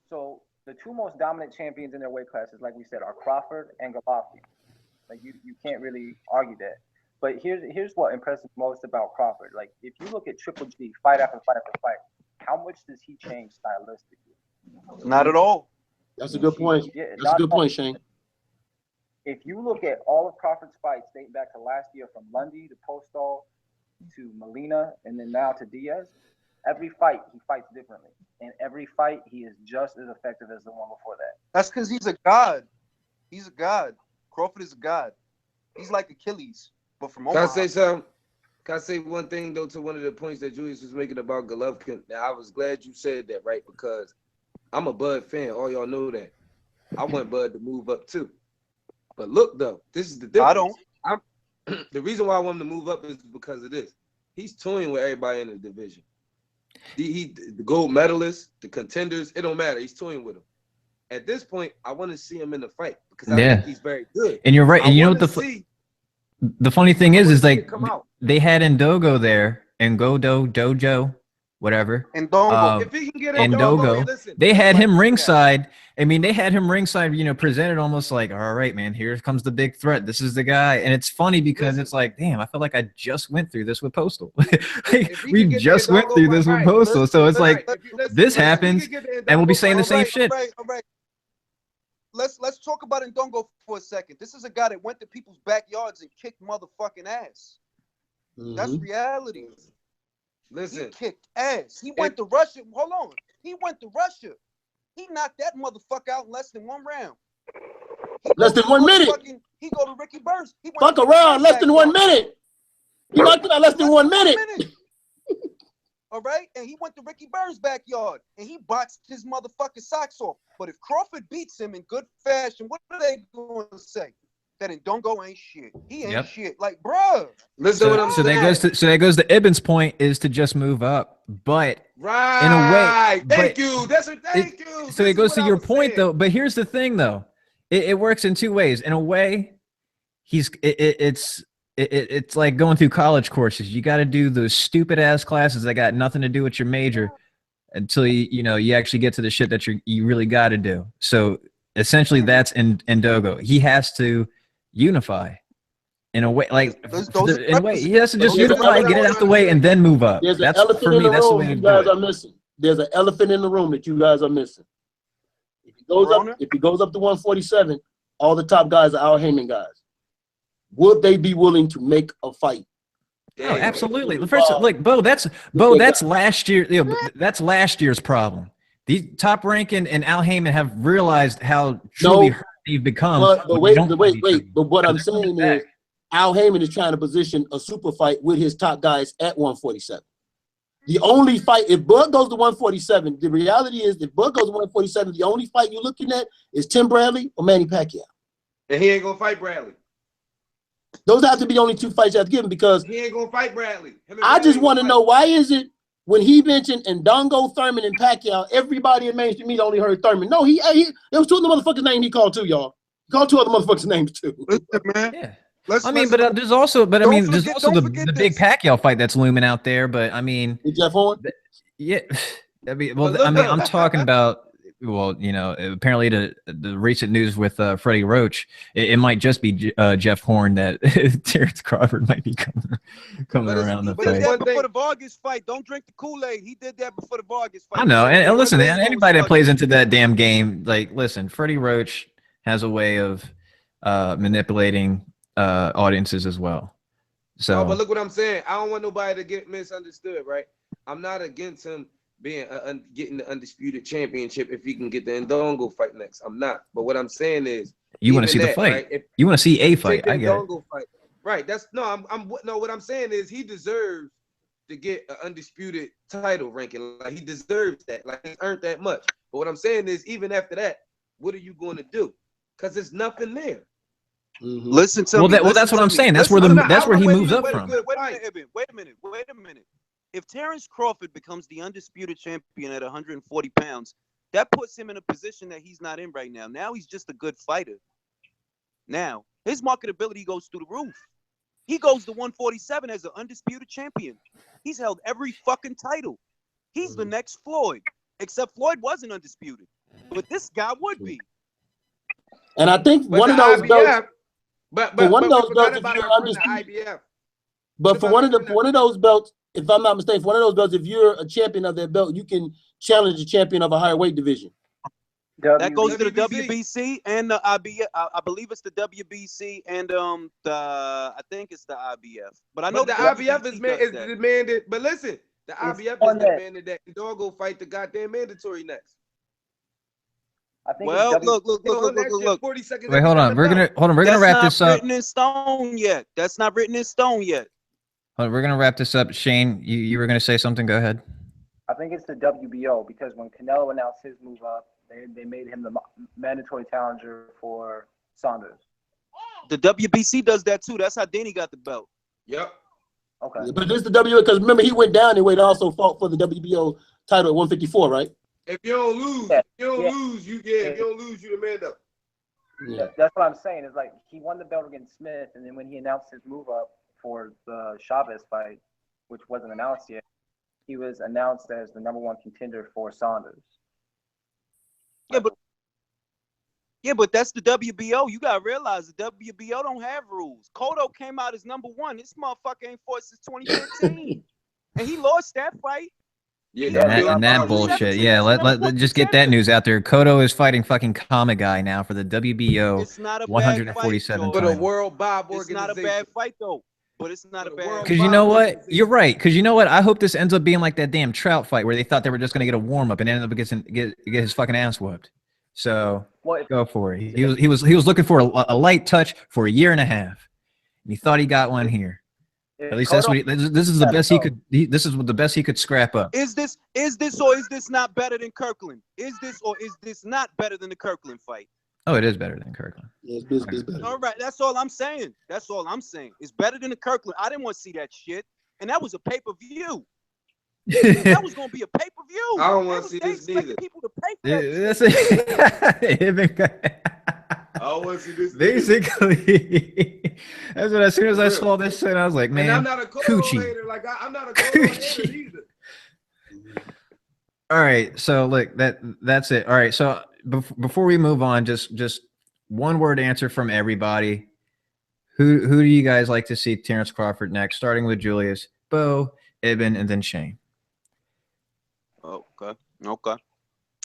so the two most dominant champions in their weight classes, like we said, are Crawford and Golovkin. Like you can't really argue that. But here's what impresses most about Crawford. Like if you look at Triple G fight after fight after fight, how much does he change stylistically? Not at all. That's a good point. That's a good point, Shane. If you look at all of Crawford's fights dating back to last year, from Lundy to Postal to Molina and then now to Diaz, every fight he fights differently. And every fight he is just as effective as the one before that. That's because he's a god. He's a god. Crawford is a god. He's like Achilles, but from Can I Omaha. say something? Can I say one thing though to one of the points that Julius was making about Golovkin? Now I was glad you said that, right? Because I'm a Bud fan. All y'all know that. I want Bud to move up too. But look though, this is the difference. I don't. The reason why I want him to move up is because of this. He's toying with everybody in the division. The gold medalists, the contenders, it don't matter. He's toying with them. At this point, I want to see him in the fight because I think he's very good. And you're right. And you know what the funny thing is like they had Ndogo there, Dojo, whatever. And Dongo. If he can get Ndogo, listen, they had him ringside. I mean, they had him ringside, you know, presented almost like, all right, man, here comes the big threat. This is the guy. And it's funny because it's like, damn, I feel like I just went through this with Postal. Like, we just went through this with Postal. So it's like, this happens, and we'll be saying the same shit. All right. Let's talk about Ndongo for a second. This is a guy that went to people's backyards and kicked motherfucking ass. That's reality. Listen, he kicked ass. He went to Russia. Hold on. He went to Russia. He knocked that motherfucker out in less than 1 round. Less than 1 minute. He go to Ricky Burns. Fuck around. Less than 1 minute. He knocked it out less than 1 minute. All right, and he went to Ricky Burns' backyard and he boxed his motherfucking socks off. But if Crawford beats him in good fashion, what are they going to say? That Ndongo ain't shit. He ain't shit. Like, bruh. Listen, what I'm saying. So that goes to Ibn's point is to just move up, but in a way, thank you. Thank you. So it goes to your point though. But here's the thing though, it works in 2 ways. In a way, it's like going through college courses. You got to do those stupid ass classes that got nothing to do with your major until you actually get to the shit that you really got to do. So essentially, that's Ndogo. He has to unify in a way, like in a way, he has to just unify, get it out the way, and then move up. There's an elephant in the room you guys are missing. There's an elephant in the room that you guys are missing. If he goes up to 147, all the top guys are Al Heyman guys. Would they be willing to make a fight? Oh, absolutely. The first, like Bo, that's last year. That's last year's problem. These Top Rank and Al Heyman have realized how truly hurt they've become. But wait. But what I'm saying is, Al Heyman is trying to position a super fight with his top guys at 147. The only fight, if Bud goes to 147, the reality is, if Bud goes to 147, the only fight you're looking at is Tim Bradley or Manny Pacquiao. And he ain't gonna fight Bradley. Those have to be the only 2 fights you have to give him because he ain't gonna fight Bradley. I just want to know, why is it when he mentioned Ndongo, Thurman, and Pacquiao, everybody in mainstream media only heard Thurman? No, there was 2 other motherfuckers' names he called too, y'all. He called 2 other motherfuckers' names too. Listen, man. Yeah. There's also the big Pacquiao fight that's looming out there. But I mean, Jeff Horn. Yeah, I'm talking about. Well, apparently the recent news with Freddie Roach, it might just be Jeff Horn that Terrence Crawford might be coming around the fight. He did that before the Vargas fight. Don't drink the Kool-Aid. He did that before the Vargas fight. I know, and listen, anybody that plays into that damn game, like, listen, Freddie Roach has a way of manipulating audiences as well. So, but look what I'm saying. I don't want nobody to get misunderstood, right? I'm not against him being getting the undisputed championship if he can get the Ndongo fight next. I'm not. But what I'm saying is, you want to see the fight. Right? You want to see a fight. I get it. Fight. Right. That's what I'm saying is he deserves to get an undisputed title ranking. Like, he deserves that. Like, he earned that much. But what I'm saying is, even after that, what are you going to do? Because there's nothing there. Mm-hmm. Listen to me. Well, that's what I'm saying. That's where he moves up from. Wait a minute. If Terrence Crawford becomes the undisputed champion at 140 pounds, that puts him in a position that he's not in right now. Now he's just a good fighter. Now, his marketability goes through the roof. He goes to 147 as an undisputed champion. He's held every fucking title. He's the next Floyd, except Floyd wasn't undisputed. But this guy would be. And I think one of those belts, but one of those belts, if you're undisputed, but for one of those belts, if I'm not mistaken, for one of those belts, if you're a champion of that belt, you can challenge the champion of a higher weight division. That goes to the WBC and the IBF. I believe it's the WBC and I think it's the IBF. But I know the IBF is demanded. But listen, the IBF is demanded that Ndongo fight the goddamn mandatory next. I think Well, it's look. That shit 40 seconds. Wait, hold on. We're gonna wrap this up. Written in stone yet. That's not written in stone yet. Hold on, we're gonna wrap this up. Shane, you were gonna say something. Go ahead. I think it's the WBO because when Canelo announced his move up, they made him the mandatory challenger for Saunders. The WBC does that too. That's how Danny got the belt. Yep. Okay. But this is the WBO because remember he went down and also fought for the WBO title at 154, right? If you don't lose, Yeah. if you don't lose, you the man up. Yeah. That's what I'm saying. It's like he won the belt against Smith, and then when he announced his move up for the Chavez fight, which wasn't announced yet, he was announced as the #1 contender for Saunders. Yeah, but that's the WBO. You gotta realize the WBO don't have rules. Cotto came out as #1. This motherfucker ain't fought since 2015, and he lost that fight. Yeah, And that bullshit. Yeah, let just get that news out there. Cotto is fighting fucking Kamagai now for the WBO It's not a 147 bad fight, For the title. World Bob It's Organization. not a bad fight though. But it's not a bad. Because you know what? You're right. Because you know what? I hope this ends up being like that damn Trout fight where they thought they were just gonna get a warm up and ended up get his fucking ass whooped. So go for it. He was looking for a light touch for a year and a half, and he thought he got one here. At least that's what this is the best he could. This is what the best he could scrap up. Is this or is this not better than Kirkland? Is this or is this not better than the Kirkland fight? Oh, it is better than Kirkland. Yeah, it's better. All right, that's all I'm saying. That's all I'm saying. It's better than the Kirkland. I didn't want to see that shit, and that was a pay-per-view. That was gonna be a pay-per-view. I don't want to see this neither. People to pay for that shit. I don't want to see this. Basically, that's what. As soon as I saw this shit, I was like, "Man, and I'm not a coochie." hater. Like I'm not a hater either. All right, so look, that's it. All right, so before we move on, just one word answer from everybody. Who do you guys like to see Terrence Crawford next? Starting with Julius, Bo, Ibn, and then Shane. Okay.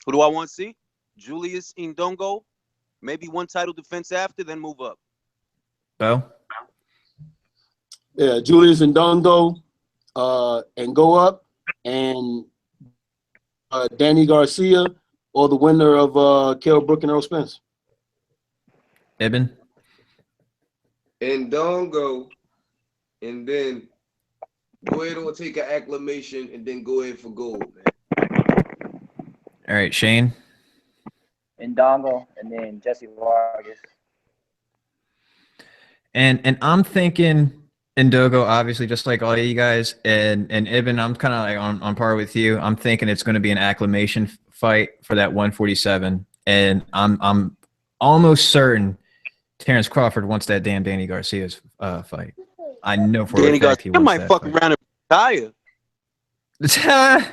Who do I want to see? Julius Indongo. Maybe one title defense after, then move up. Bo? Yeah, Julius Indongo, and go up, and Danny Garcia, or the winner of Kell Brook and Earl Spence. Ibn? And don't go, and then go ahead and take an acclamation, and then go ahead for gold, man. All right, Shane? Indongo, and then Jesse Vargas. And I'm thinking Ndogo, obviously, just like all you guys, and Ibn, I'm kind of like on par with you. I'm thinking it's going to be an acclamation fight for that 147, and I'm almost certain Terrence Crawford wants that damn Danny Garcia's fight. I know for a fact he wants might that fuck fight. around and retire.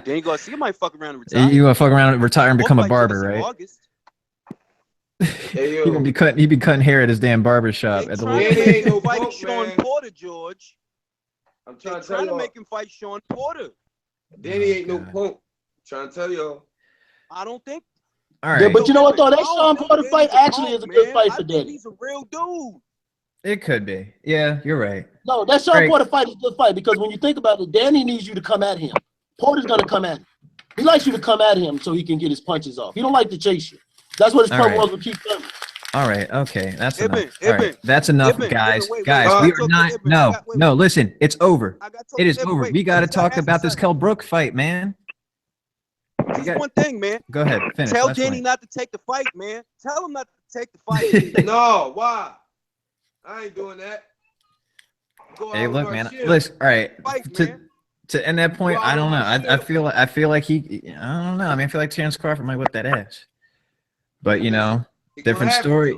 Danny Garcia might fuck around and retire. You want to fuck around and retire and become a barber, right? August. Hey, He be cutting hair at his damn barber shop at the Ain't no fight punk, Sean man. Porter, George. I'm They're trying to trying tell to y'all. make him fight Sean Porter. Danny ain't no punk. Trying to tell y'all. I don't think. All right. Yeah, but you know what though? That I don't Sean think Porter fight Danny's actually punk, is a good man. fight I for think Danny. He's a real dude. It could be. Yeah, you're right. No, that Sean Right. Porter fight is a good fight because when you think about it, Danny needs you to come at him. Porter's gonna come at him. He likes you to come at him so he can get his punches off. He don't like to chase you. That's what his All problem right. was with Keith Thurman. All right. Okay. That's Ibn, enough. All right. Ibn, That's enough, Ibn, guys. Ibn, wait, Guys, wait, we wait, are not. Ibn, No, wait, no. Listen, it's over. I got It is Ibn, over. wait, We got to I just gotta talk ask about you this Kell something. Brook fight, man. Just one thing, man. Go ahead. Finish. Tell Last Danny point. not to take the fight, man. Tell him not to take the fight. No, why? I ain't doing that. Go Hey, out look, with man. Garcia. Listen. All right. Fight, To man. end that point, Go I out don't know. with I feel like he. I don't know. I mean, I feel like Terrence Crawford might whip that ass. But you know, He gonna different have story.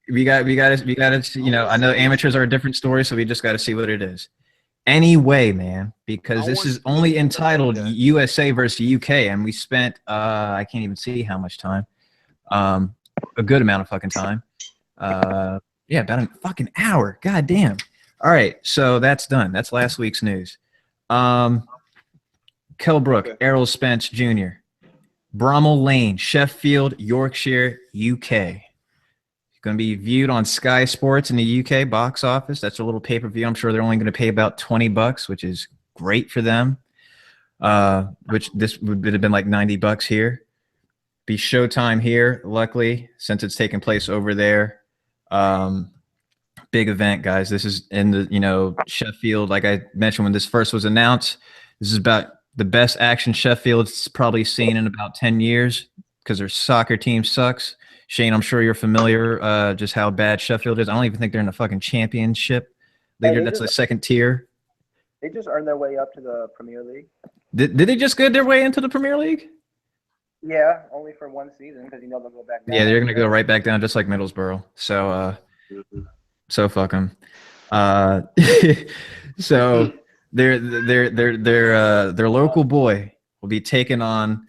to. We got to. You know, I know amateurs are a different story, so we just got to see what it is. Anyway, man, because I this want is to only see entitled that. USA versus UK, and we spent I can't even see how much time, a good amount of fucking time. Yeah, about a fucking hour. God damn. All right, so that's done. That's last week's news. Kell Brook, Errol Spence Jr., Bramall Lane, Sheffield, Yorkshire, UK. Going to be viewed on Sky Sports in the UK box office. That's a little pay-per-view. I'm sure they're only going to pay about $20, which is great for them. Which this would have been like $90 here. be Showtime here, luckily, since it's taking place over there. Big event, guys. This is in the, Sheffield. Like I mentioned when this first was announced, this is about the best action Sheffield's probably seen in about 10 years because their soccer team sucks. Shane, I'm sure you're familiar just how bad Sheffield is. I don't even think they're in the fucking championship. That's the second tier. They just earned their way up to the Premier League. Did they just get their way into the Premier League? Yeah, only for one season because they'll go back down. Yeah, they're gonna go right back down just like Middlesbrough. So fuck them. So their local boy will be taking on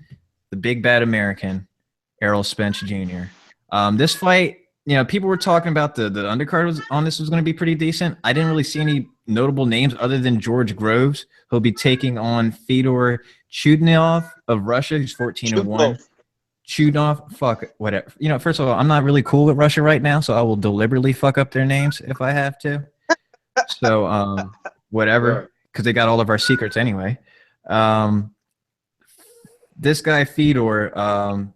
the big bad American, Errol Spence Jr. This fight, people were talking about the undercard was going to be pretty decent. I didn't really see any notable names other than George Groves, who'll be taking on Fedor Chudinov of Russia, who's 14-1. Chudinov, fuck, whatever. First of all, I'm not really cool with Russia right now, so I will deliberately fuck up their names if I have to. So, whatever, because they got all of our secrets anyway. This guy Fedor,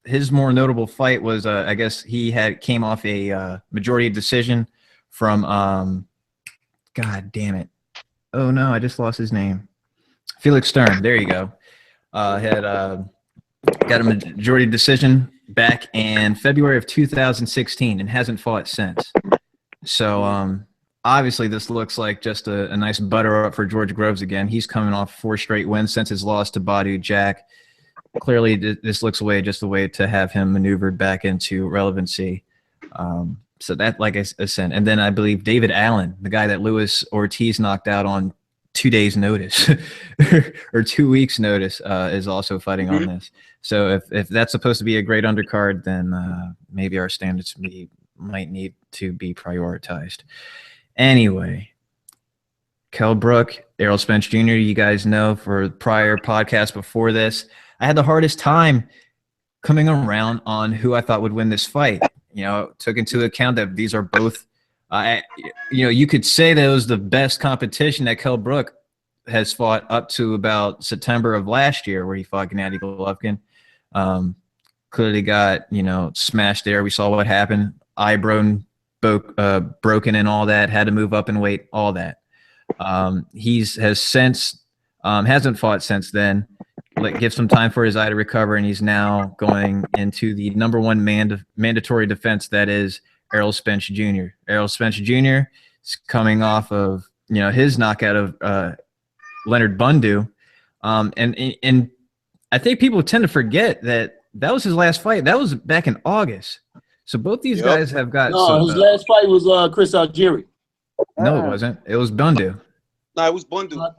his more notable fight was, I guess he came off a majority decision from, God damn it. Oh no, I just lost his name. Felix Stern. There you go. Got a majority decision back in February of 2016 and hasn't fought since. So obviously this looks like just a nice butter up for George Groves again. He's coming off 4 straight wins since his loss to Badu Jack. Clearly this looks just a way to have him maneuvered back into relevancy. So that, like I said, and then I believe David Allen, the guy that Luis Ortiz knocked out on 2 days notice or 2 weeks notice, is also fighting on this. So if that's supposed to be a great undercard, then maybe our standards might need to be prioritized. Anyway, Kell Brook, Errol Spence Jr., you guys know for prior podcasts before this, I had the hardest time coming around on who I thought would win this fight. Took into account that these are both, you could say that it was the best competition that Kell Brook has fought up to about September of last year, where he fought Gennady Golovkin. Clearly got, smashed there. We saw what happened. Eyebrow broken and all that. Had to move up in weight, all that. Hasn't fought since then. Give some time for his eye to recover, and he's now going into the number one mandatory defense, that is Errol Spence Jr. Errol Spence Jr. is coming off of his knockout of Leonard Bundu, and I think people tend to forget that was his last fight. That was back in August. So both these guys have got. No, his last fight was Chris Algieri. No, it wasn't. It was Bundu. No, it was Bundu.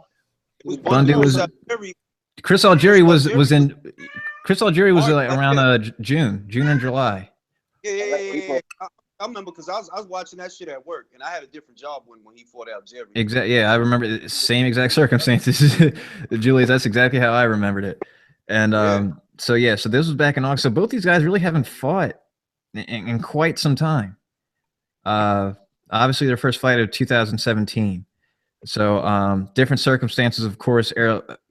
Chris Algieri was in. Chris Algieri was around June and July. Yeah. I remember because I was watching that shit at work, and I had a different job when he fought Algieri. Exactly. Yeah, I remember the same exact circumstances. Julius, that's exactly how I remembered it. And so this was back in August. So both these guys really haven't fought in quite some time. Obviously, their first fight of 2017. So different circumstances, of course.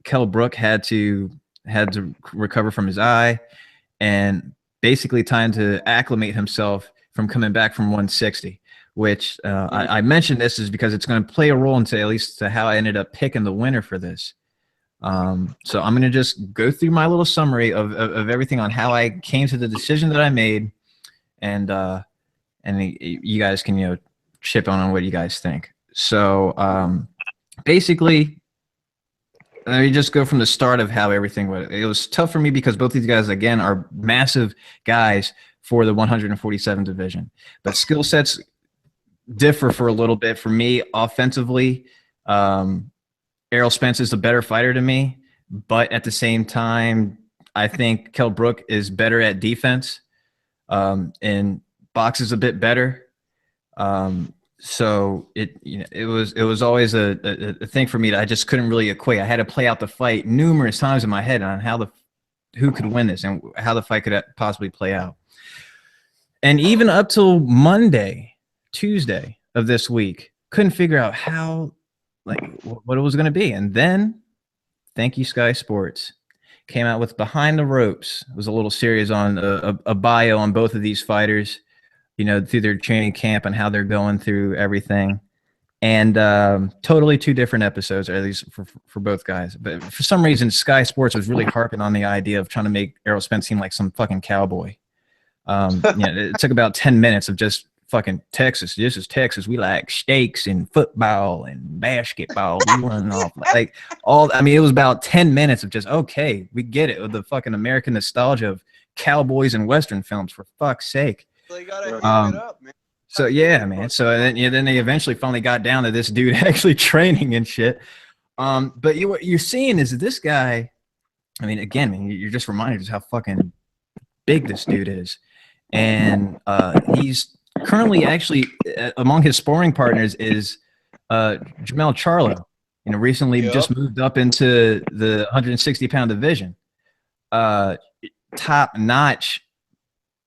Kell Brook had to recover from his eye, and basically time to acclimate himself from coming back from 160. Which I mentioned this is because it's going to play a role into at least to how I ended up picking the winner for this. So I'm going to just go through my little summary of everything on how I came to the decision that I made, and you guys can chip on what you guys think. So basically, let me just go from the start of how everything was. It was tough for me because both these guys, again, are massive guys for the 147 division, but skill sets differ for a little bit. For me, offensively, Errol Spence is the better fighter to me, but at the same time, I think Kell Brook is better at defense, and boxes a bit better. So it was always a thing for me that I just couldn't really equate. I had to play out the fight numerous times in my head on who could win this and how the fight could possibly play out. And even up till Tuesday of this week, couldn't figure out what it was going to be. And then, thank you, Sky Sports. came out with Behind the Ropes. It was a little series on a bio on both of these fighters, you know, through their training camp and how they're going through everything. And totally two different episodes, or at least for both guys. But for some reason, Sky Sports was really harping on the idea of trying to make Errol Spence seem like some fucking cowboy. It took about 10 minutes of just fucking Texas. This is Texas. We like steaks and football and basketball. We run off like all. I mean, it was about 10 minutes of just okay. We get it with the fucking American nostalgia of cowboys and Western films. For fuck's sake. So you gotta give it up, man. So yeah, man. So then they eventually finally got down to this dude actually training and shit. But what you're seeing is this guy. I mean, again, man, you're just reminded just how fucking big this dude is, and he's currently actually among his sparring partners is Jamel Charlo. You know, recently just moved up into the 160-pound division. Top notch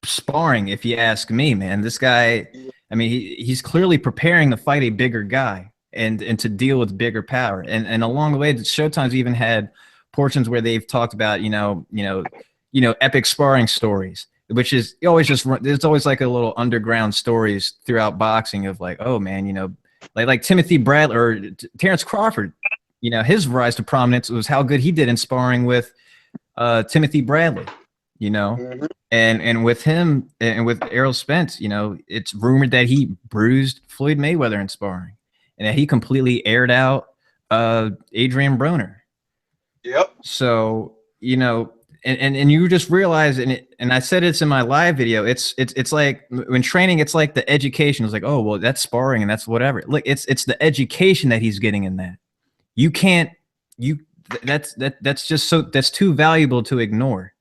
sparring, if you ask me, man. This guy, I mean, he's clearly preparing to fight a bigger guy and to deal with bigger power. And along the way, the Showtime's even had portions where they've talked about, you know, epic sparring stories, which is always just, there's always like a little underground stories throughout boxing of like, oh man, you know, like Timothy Bradley or Terrence Crawford, you know, his rise to prominence was how good he did in sparring with Timothy Bradley, you know, and with him and with Errol Spence, you know, it's rumored that he bruised Floyd Mayweather in sparring and that he completely aired out Adrian Broner. Yep. So, you know, and you just realize, and I said it's in my live video, it's like when training, it's like the education. It's like, oh, well, that's sparring and that's whatever. Look, it's the education that he's getting in that. That's just so, that's too valuable to ignore,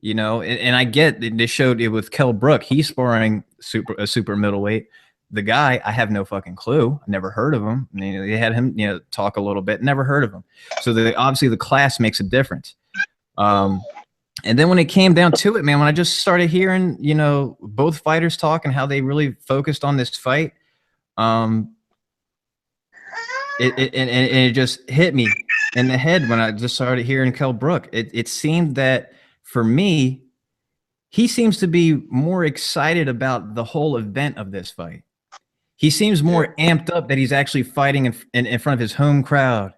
you know. And I get, they showed it with Kell Brook. He's sparring a super middleweight. The guy, I have no fucking clue. I never heard of him. I mean, they had him, you know, talk a little bit. Never heard of him. So obviously the class makes a difference. And then when it came down to it, man, when I just started hearing, you know, both fighters talk and how they really focused on this fight, it just hit me in the head when I just started hearing Kell Brook. It seemed that for me, he seems to be more excited about the whole event of this fight. He seems more amped up that he's actually fighting in front of his home crowd,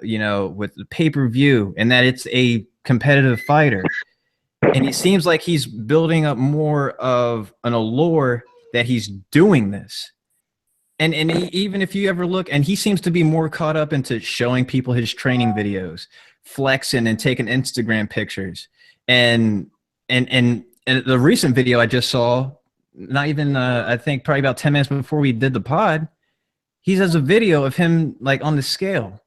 you know, with the pay-per-view, and that it's a competitive fighter. And it seems like he's building up more of an allure that he's doing this. And even if you ever look, and he seems to be more caught up into showing people his training videos, flexing and taking Instagram pictures. And the recent video I just saw, not even, I think probably about 10 minutes before we did the pod, he has a video of him like on the scale.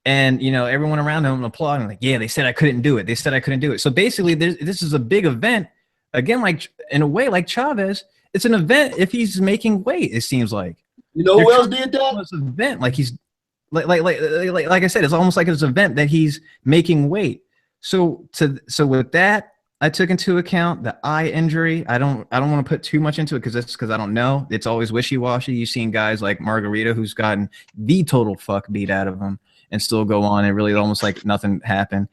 And, you know, everyone around him applauding, like, yeah, they said I couldn't do it. They said I couldn't do it. So basically, this is a big event. Again, like in a way, like Chavez, it's an event if he's making weight, it seems like. You know who else did that? It's an event. Like he's, like I said, it's almost like it's an event that he's making weight. So with that, I took into account the eye injury. I don't want to put too much into it because I don't know. It's always wishy-washy. You've seen guys like Margarita who's gotten the total fuck beat out of him and still go on and really almost like nothing happened.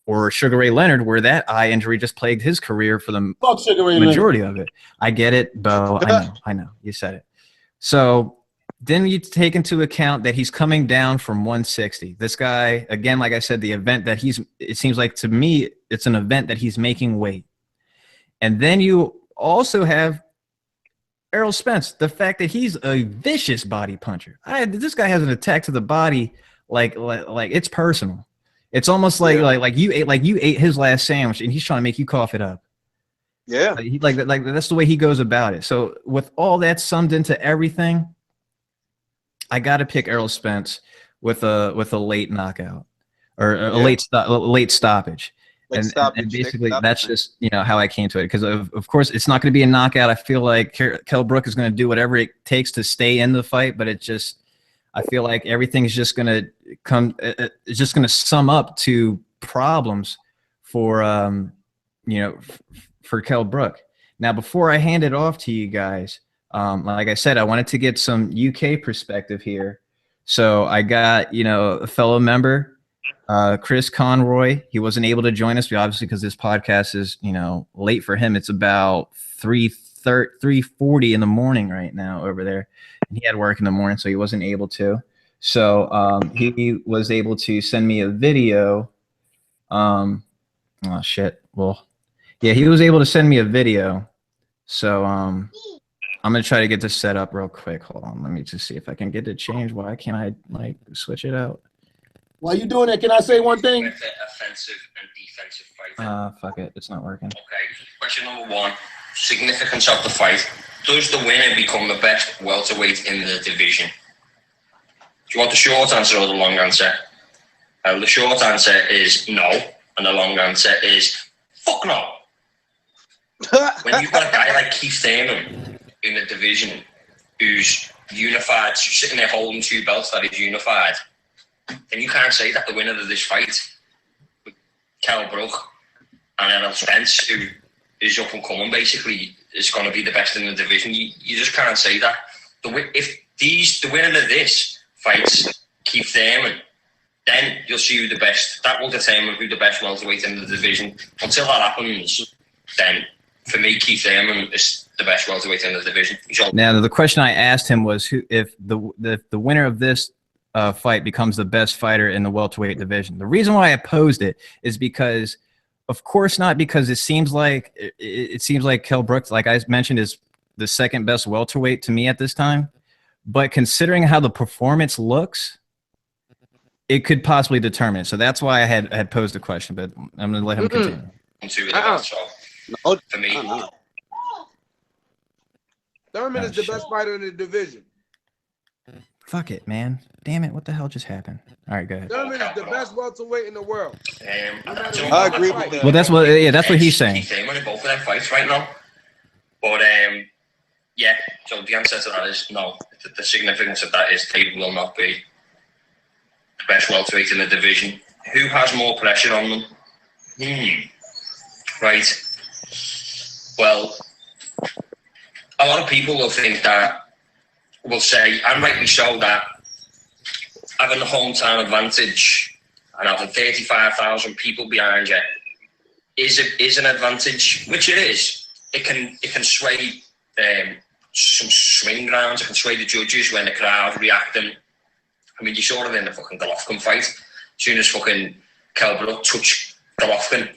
Or Sugar Ray Leonard, where that eye injury just plagued his career for the majority of it. I get it, Bo. I know. You said it. So then you take into account that he's coming down from 160. This guy, again, like I said, the event that it seems like to me, it's an event that he's making weight. And then you also have Errol Spence, the fact that he's a vicious body puncher. This guy has an attack to the body like it's personal. It's almost like you ate his last sandwich and he's trying to make you cough it up. Yeah. Like that's the way he goes about it. So with all that summed into everything, I got to pick Errol Spence with a late knockout or a late stoppage. And basically that's just, you know, how I came to it. Because of course it's not going to be a knockout. I feel like Kell Brook is going to do whatever it takes to stay in the fight, but I feel like everything's just going to it's just going to sum up to problems for, you know, for Kell Brook. Now, before I hand it off to you guys, like I said, I wanted to get some UK perspective here. So I got, you know, a fellow member Chris Conroy. He wasn't able to join us, obviously, because this podcast is, late for him. It's about 3:40 in the morning right now over there. And he had work in the morning, so he wasn't able to. So he was able to send me a video. Oh, shit. Well, yeah, he was able to send me a video. So I'm going to try to get this set up real quick. Hold on. Let me just see if I can get it changed. Why can't I, switch it out? While you doing that, can I say one thing? Offensive and defensive fighting. Fuck it. It's not working. Okay. Question number 1. Significance of the fight. Does the winner become the best welterweight in the division? Do you want the short answer or the long answer? The short answer is no, and the long answer is fuck no. When you've got a guy like Keith Thurman in the division who's unified, sitting there holding 2 belts that is unified, then you can't say that the winner of this fight, Kell Brook and Errol Spence, who is up and coming basically, is going to be the best in the division. You just can't say that. If the winner of this fights Keith Thurman, then you'll see who the best. That will determine who the best welterweight in the division. Until that happens, then for me, Keith Thurman is the best welterweight in the division. Now, the question I asked him was, if the winner of this fight becomes the best fighter in the welterweight division. The reason why I posed it is because, of course not, because it seems like Kell Brook, like I mentioned, is the second best welterweight to me at this time. But considering how the performance looks, it could possibly determine it. So that's why I had posed the question, but I'm going to let him continue. For me, Thurman is the best fighter in the division. Fuck it, man. Damn it. What the hell just happened? All right, go ahead. Thurman is the best welterweight in the world. I agree with that. Well, that's what he's saying. Keith Thurman in both of their fights right now. But yeah, so the answer to that is no. The significance of that is they will not be the best welterweight in the division. Who has more pressure on them? Right. Well, a lot of people will think that, will say, and rightly so, that having the hometown advantage and having 35,000 people behind you is an advantage, which it is. It can sway some swing grounds. It can sway the judges when the crowd reacting. I mean, you saw it in the fucking Golovkin fight. As soon as fucking Kell Brook touched Golovkin,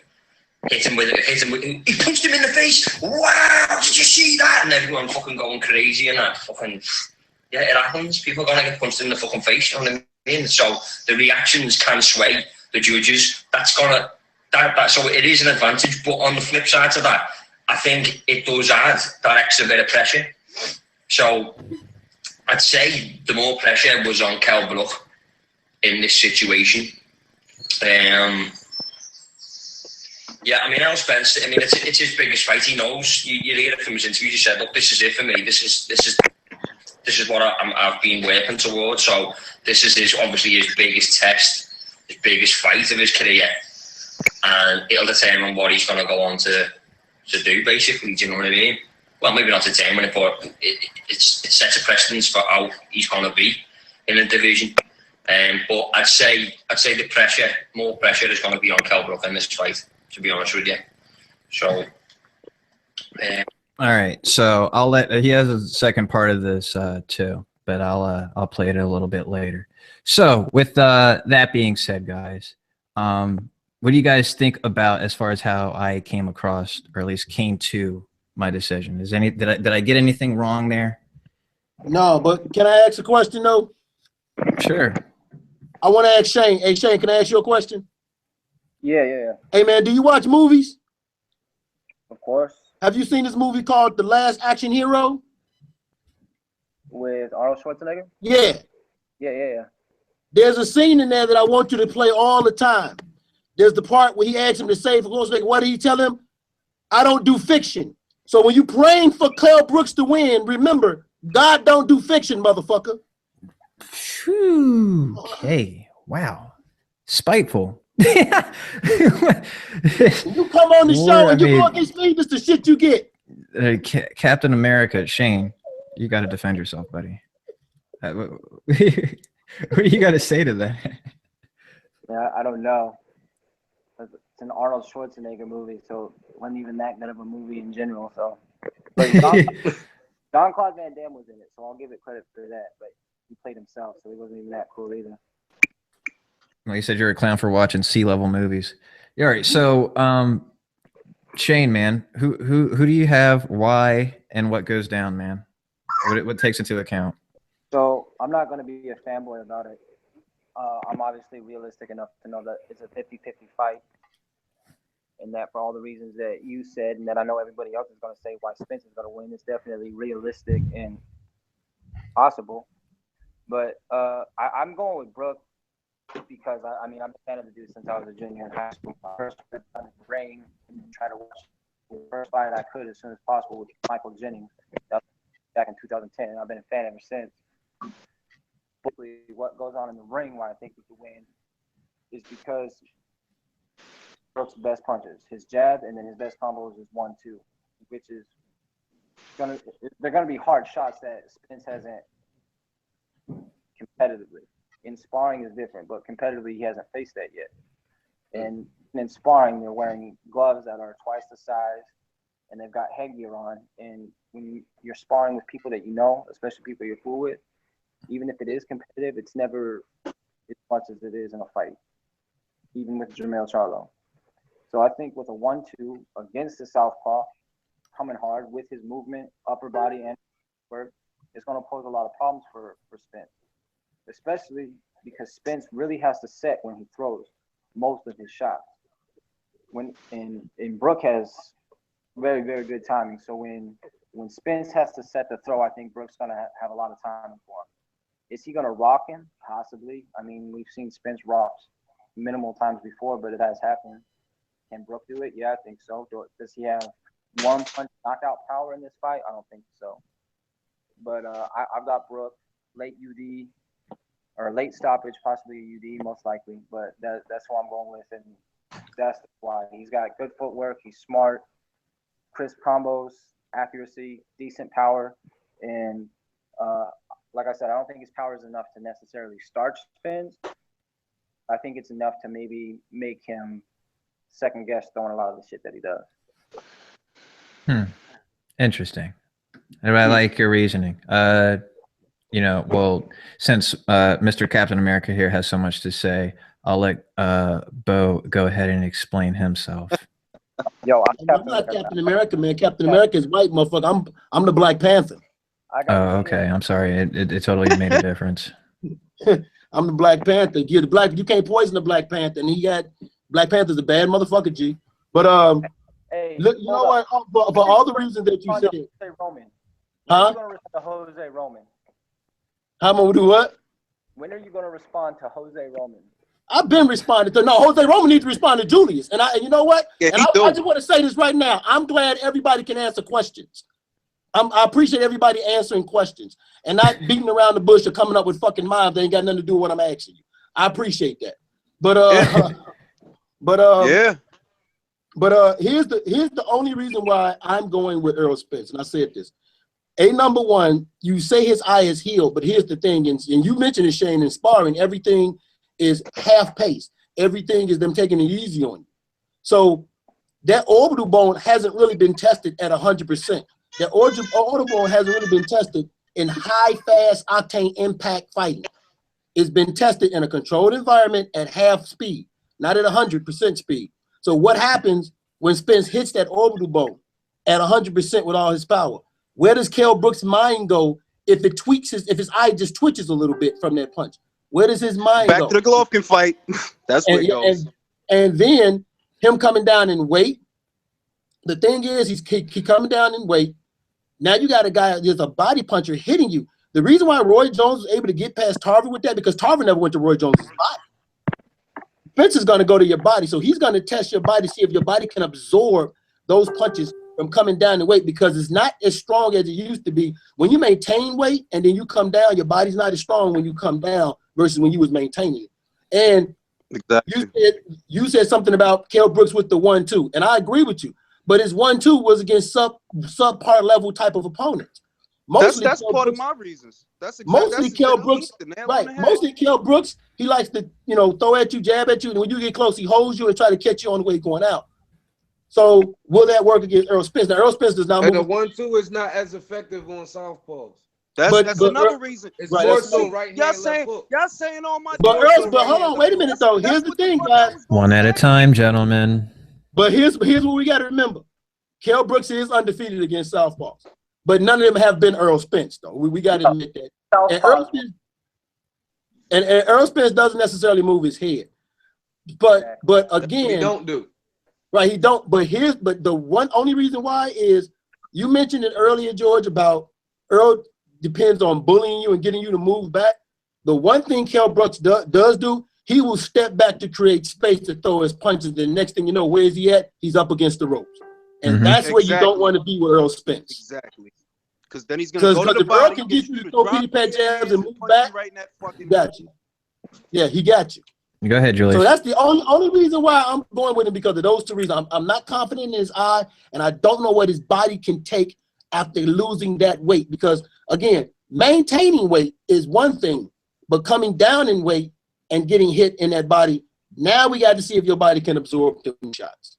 hit him with, he punched him in the face. Wow, did you see that? And everyone fucking going crazy and that fucking, yeah, it happens. People are gonna get punched in the fucking face, you know what I mean? So the reactions can sway the judges. So it is an advantage. But on the flip side to that, I think it does add that extra bit of pressure. So I'd say the more pressure was on Kell Brook in this situation. Yeah, I mean, Errol Spence, I mean, it's his biggest fight. He knows. You hear it from his interviews. He said, look, this is it for me. This is what I've been working towards. So this is obviously his biggest test, his biggest fight of his career. And it'll determine what he's going to go on to do, basically. Do you know what I mean? Well, maybe not determine it, but it sets a precedence for how he's going to be in the division. But I'd say the more pressure is going to be on Kell Brook in this fight, to be honest with you. So, all right. So he has a second part of this too, but I'll play it a little bit later. So with that being said, guys, what do you guys think about as far as how I came across, or at least came to my decision? Did I get anything wrong there? No, but can I ask a question though? Sure. I want to ask Shane. Hey Shane, can I ask you a question? Yeah. Hey man, do you watch movies? Of course. Have you seen this movie called The Last Action Hero? With Arnold Schwarzenegger? Yeah. Yeah. There's a scene in there that I want you to play all the time. There's the part where he asks him to save Schwarzenegger. What did he tell him? I don't do fiction. So when you praying for Kell Brooks to win, remember, God don't do fiction, motherfucker. Phew. Okay. Wow. Spiteful. You come on the show and you go against me, this the shit you get. Captain America, Shane, you got to defend yourself, buddy. What do you got to say to that? Yeah, I don't know. It's an Arnold Schwarzenegger movie, so it wasn't even that good of a movie in general. So, but Jean-Claude Van Damme was in it, so I'll give it credit for that. But he played himself, so he wasn't even that cool either. Well, you said you're a clown for watching C-level movies. All right, so Shane, man, who do you have? Why and what goes down, man? What takes into account? So I'm not going to be a fanboy about it. I'm obviously realistic enough to know that it's a 50-50 fight, and that for all the reasons that you said, and that I know everybody else is going to say why Spence is going to win, it's definitely realistic and possible. But I'm going with Brook because I mean I'm a fan of the dude since I was a junior in high school. I first went on the ring and tried to watch the first fight I could as soon as possible with Michael Jennings. That was back in 2010, and I've been a fan ever since. What goes on in the ring, why I think he could win, is because Brook's best punches, his jab, and then his best combos is 1-2, which is they're gonna be hard shots that Spence hasn't competitively. In sparring is different, but competitively he hasn't faced that yet. And in sparring, they're wearing gloves that are twice the size, and they've got headgear on. And when you're sparring with people that you know, especially people you're cool with, even if it is competitive, it's never as much as it is in a fight, even with Jermell Charlo. So I think with a 1-2 against the southpaw, coming hard with his movement, upper body, and work, it's going to pose a lot of problems for Spence, especially because Spence really has to set when he throws most of his shots. And Brook has very, very good timing. So when Spence has to set the throw, I think Brook's going to have a lot of timing for him. Is he going to rock him? Possibly. I mean, we've seen Spence rocks minimal times before, but it has happened. Can Brook do it? Yeah, I think so. Does he have one punch knockout power in this fight? I don't think so. But I've got Brook, late UD, or late stoppage, possibly a UD, most likely. But that's who I'm going with, and that's why. He's got good footwork. He's smart, crisp combos, accuracy, decent power, and like I said, I don't think his power is enough to necessarily starch Spence. I think it's enough to maybe make him second guess throwing a lot of the shit that he does. Interesting. I like your reasoning. Well, since Mr. Captain America here has so much to say, I'll let Bo go ahead and explain himself. Yo, I'm not Captain America, man. Captain America is white, motherfucker. I'm the Black Panther. Oh, okay. I'm sorry. It totally made a difference. I'm the Black Panther. You're the Black. You can't poison the Black Panther. And Black Panther's a bad motherfucker, G. But hey, look, you know what? For all the reasons that you said, Jose Roman. Huh? When are you going to respond to Jose Roman? I'm gonna do what? When are you going to respond to Jose Roman? I've been responding to. No, Jose Roman needs to respond to Julius. And you know what? Yeah, and I just want to say this right now. I'm glad everybody can answer questions. I appreciate everybody answering questions and not beating around the bush or coming up with fucking minds that ain't got nothing to do with what I'm asking you. I appreciate that. But yeah. But here's the only reason why I'm going with Errol Spence, and I said this. Number one, you say his eye is healed, but here's the thing, and you mentioned it, Shane, in sparring, everything is half pace. Everything is them taking it easy on you. So that orbital bone hasn't really been tested at 100%. The orbital bone hasn't really been tested in high, fast, octane impact fighting. It's been tested in a controlled environment at half speed, not at 100% speed. So what happens when Spence hits that orbital bone at 100% with all his power? Where does Kell Brook's mind go if it tweaks if his eye just twitches a little bit from that punch? Where does his mind go? Back to the Golovkin fight. That's where it goes. And then him coming down in weight. The thing is, he's coming down in weight. Now you got a guy, there's a body puncher hitting you. The reason why Roy Jones was able to get past Tarver with that, because Tarver never went to Roy Jones' body. Spence is going to go to your body, so he's going to test your body, see if your body can absorb those punches from coming down in weight, because it's not as strong as it used to be. When you maintain weight and then you come down, your body's not as strong when you come down versus when you was maintaining it. And exactly. you said something about Kell Brooks with the 1-2, and I agree with you. But his 1-2 was against subpar level type of opponents. Mostly That's Kell part of Brooks, my reasons. That's mostly that's Kell Brooks, the nail on right? the head. Mostly Kell Brooks. He likes to, throw at you, jab at you, and when you get close, he holds you and try to catch you on the way going out. So will that work against Errol Spence? Now Errol Spence does not And move. the 1-2 is not as effective on southpaws. That's another reason. It's Right, more that's so right. right Y'all hand, left saying hook. y'all saying all my. But more so but hold right-hand, on, wait a left minute hook. though. That's Here's the what the thing, fuck I guys. was gonna One at a say. time, gentlemen. But here's what we got to remember. Kell Brooks is undefeated against southpaws, but none of them have been Errol Spence though. We got to admit that. And Errol Spence, and Errol Spence doesn't necessarily move his head, but again, We don't do. right? He don't. But the one only reason why is you mentioned it earlier, George, about Earl depends on bullying you and getting you to move back. The one thing Kell Brooks does do, he will step back to create space to throw his punches. The next thing you know, where is he at? He's up against the ropes. And that's where you don't want to be with Earl Spence. Exactly. Because then he's gonna go to the if Earl body, can get get you to to throw drop pity pat your jabs hands and move punch back, you right in that fucking. he got you. Yeah, he got you. Go ahead, Julius. So that's the only reason why I'm going with him, because of those two reasons. I'm not confident in his eye, and I don't know what his body can take after losing that weight. Because again, maintaining weight is one thing, but coming down in weight and getting hit in that body, now we got to see if your body can absorb the shots.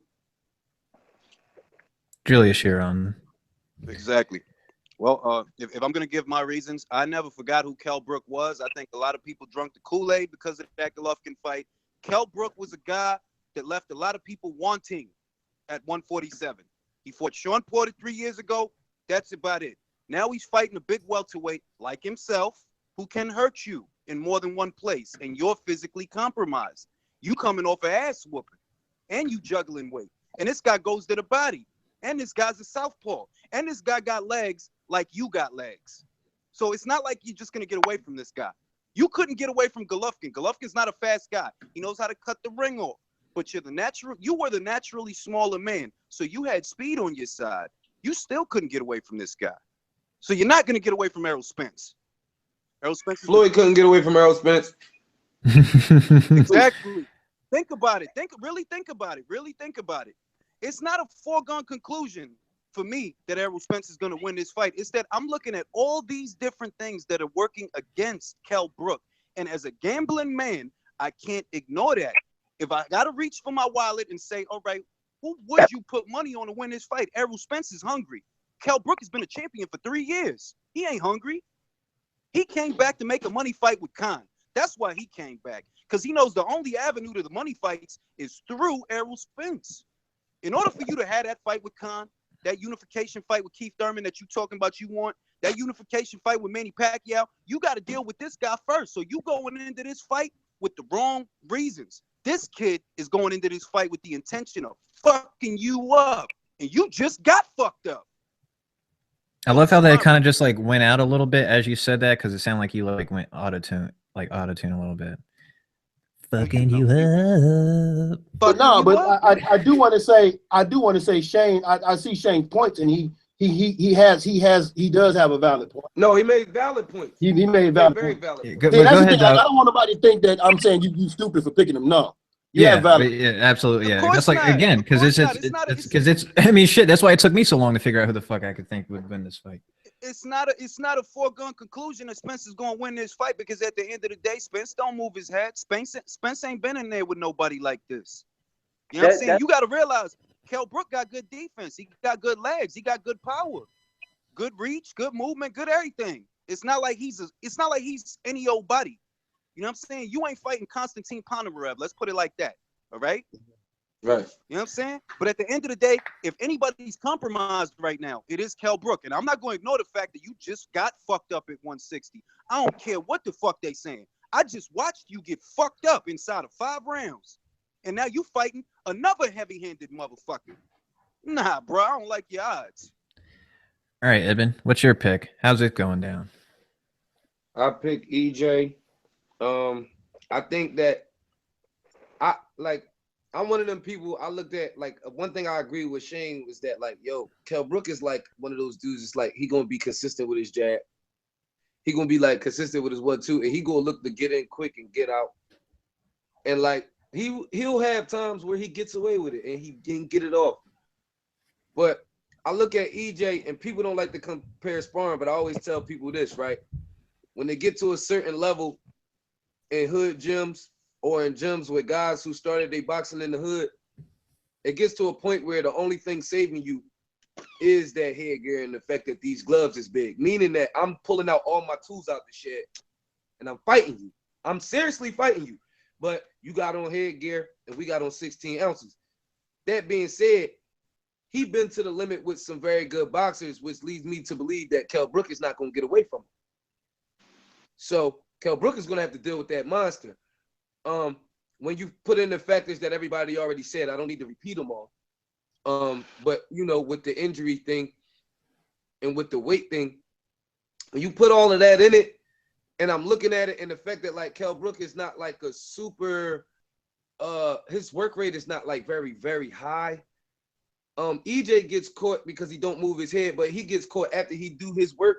Julius, you're on. Exactly. Well, if I'm going to give my reasons, I never forgot who Kell Brook was. I think a lot of people drunk the Kool-Aid because of that Golovkin fight. Kell Brook was a guy that left a lot of people wanting at 147. He fought Sean Porter 3 years ago. That's about it. Now he's fighting a big welterweight like himself who can hurt you in more than one place, and you're physically compromised. You coming off an ass whooping, and you juggling weight. And this guy goes to the body. And this guy's a southpaw. And this guy got legs like you got legs. So it's not like you're just going to get away from this guy. You couldn't get away from Golovkin. Golovkin's not a fast guy. He knows how to cut the ring off. But you were the naturally smaller man. So you had speed on your side. You still couldn't get away from this guy. So you're not going to get away from Errol Spence. Errol Spence. Floyd couldn't get away from Errol Spence. Exactly. Think about it. Really think about it. It's not a foregone conclusion for me that Errol Spence is going to win this fight. It's that I'm looking at all these different things that are working against Kell Brook. And as a gambling man, I can't ignore that. If I got to reach for my wallet and say, all right, who would you put money on to win this fight? Errol Spence is hungry. Kell Brook has been a champion for 3 years. He ain't hungry. He came back to make a money fight with Khan. That's why he came back. Because he knows the only avenue to the money fights is through Errol Spence. In order for you to have that fight with Khan, that unification fight with Keith Thurman that you talking about you want, that unification fight with Manny Pacquiao, you got to deal with this guy first. So you going into this fight with the wrong reasons. This kid is going into this fight with the intention of fucking you up. And you just got fucked up. I love how that kind of just like went out a little bit as you said that, because it sounded like you like went auto-tune a little bit. Fucking you up. But no, but I do want to say Shane. I see Shane's points, and he does have a valid point. No, he made valid points. He made valid very points. valid. Yeah, Points. go, See, but go ahead, I Doug. don't want nobody to think that I'm saying you stupid for picking him. No, you Yeah, have valid. yeah, absolutely. Of Yeah, that's course like not. again Of because course not. it's because it's. I mean, shit. That's why it took me so long to figure out who the fuck I could think would win this fight. It's not a foregone conclusion that Spence is going to win this fight, because at the end of the day, Spence don't move his head. Spence ain't been in there with nobody like this. You know what I'm saying? You got to realize Kell Brook got good defense. He got good legs. He got good power, good reach, good movement, good everything. It's not like he's any old buddy. You know what I'm saying? You ain't fighting Konstantin Ponomarev. Let's put it like that. All right? Right. You know what I'm saying? But at the end of the day, if anybody's compromised right now, it is Kell Brook. And I'm not going to ignore the fact that you just got fucked up at 160. I don't care what the fuck they saying. I just watched you get fucked up inside of 5 rounds. And now you fighting another heavy-handed motherfucker. Nah, bro, I don't like your odds. All right, Edmund, what's your pick? How's it going down? I pick EJ. I think that I'm one of them people. I looked at, like, one thing I agree with Shane was that, like, yo, Kell Brook is like one of those dudes. It's like he gonna be consistent with his jab. He gonna be like consistent with his 1-2, and he gonna look to get in quick and get out. And like he'll have times where he gets away with it and he can get it off. But I look at EJ, and people don't like to compare sparring, but I always tell people this, right? When they get to a certain level in hood gyms or in gyms with guys who started their boxing in the hood, it gets to a point where the only thing saving you is that headgear and the fact that these gloves is big, meaning that I'm pulling out all my tools out the shed and I'm fighting you. I'm seriously fighting you, but you got on headgear and we got on 16 ounces. That being said, he been to the limit with some very good boxers, which leads me to believe that Kell Brook is not going to get away from him. So Kell Brook is going to have to deal with that monster. When you put in the factors that everybody already said, I don't need to repeat them all. But you know, with the injury thing and with the weight thing, when you put all of that in it, and I'm looking at it, and the fact that like Kell Brook is not like a super, his work rate is not like very, very high. EJ gets caught because he don't move his head, but he gets caught after he do his work.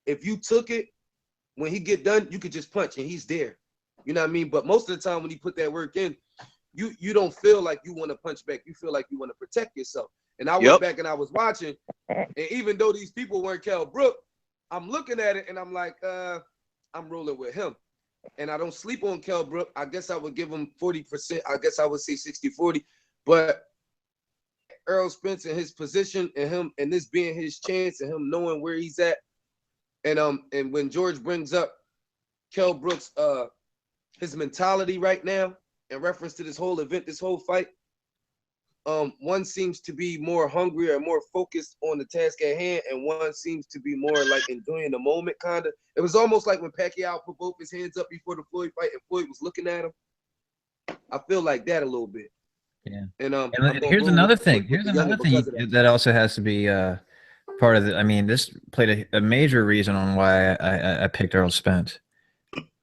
If you took it, when he get done, you could just punch and he's there. You know what I mean? But most of the time when he put that work in, you don't feel like you want to punch back. You feel like you want to protect yourself. And I went back and I was watching, and even though these people weren't Kell Brook, I'm looking at it and I'm like, I'm rolling with him. And I don't sleep on Kell Brook. I guess I would give him 40%. I guess I would say 60-40. But Earl Spence in his position and him and this being his chance and him knowing where he's at. And when George brings up Kell Brook's his mentality right now in reference to this whole event, this whole fight, one seems to be more hungry or more focused on the task at hand, and one seems to be more like enjoying the moment, kind of. It was almost like when Pacquiao put both his hands up before the Floyd fight and Floyd was looking at him. I feel like that a little bit. Yeah. And here's another thing. Here's another thing that also has to be part of it. I mean, this played a major reason on why I picked Earl Spence.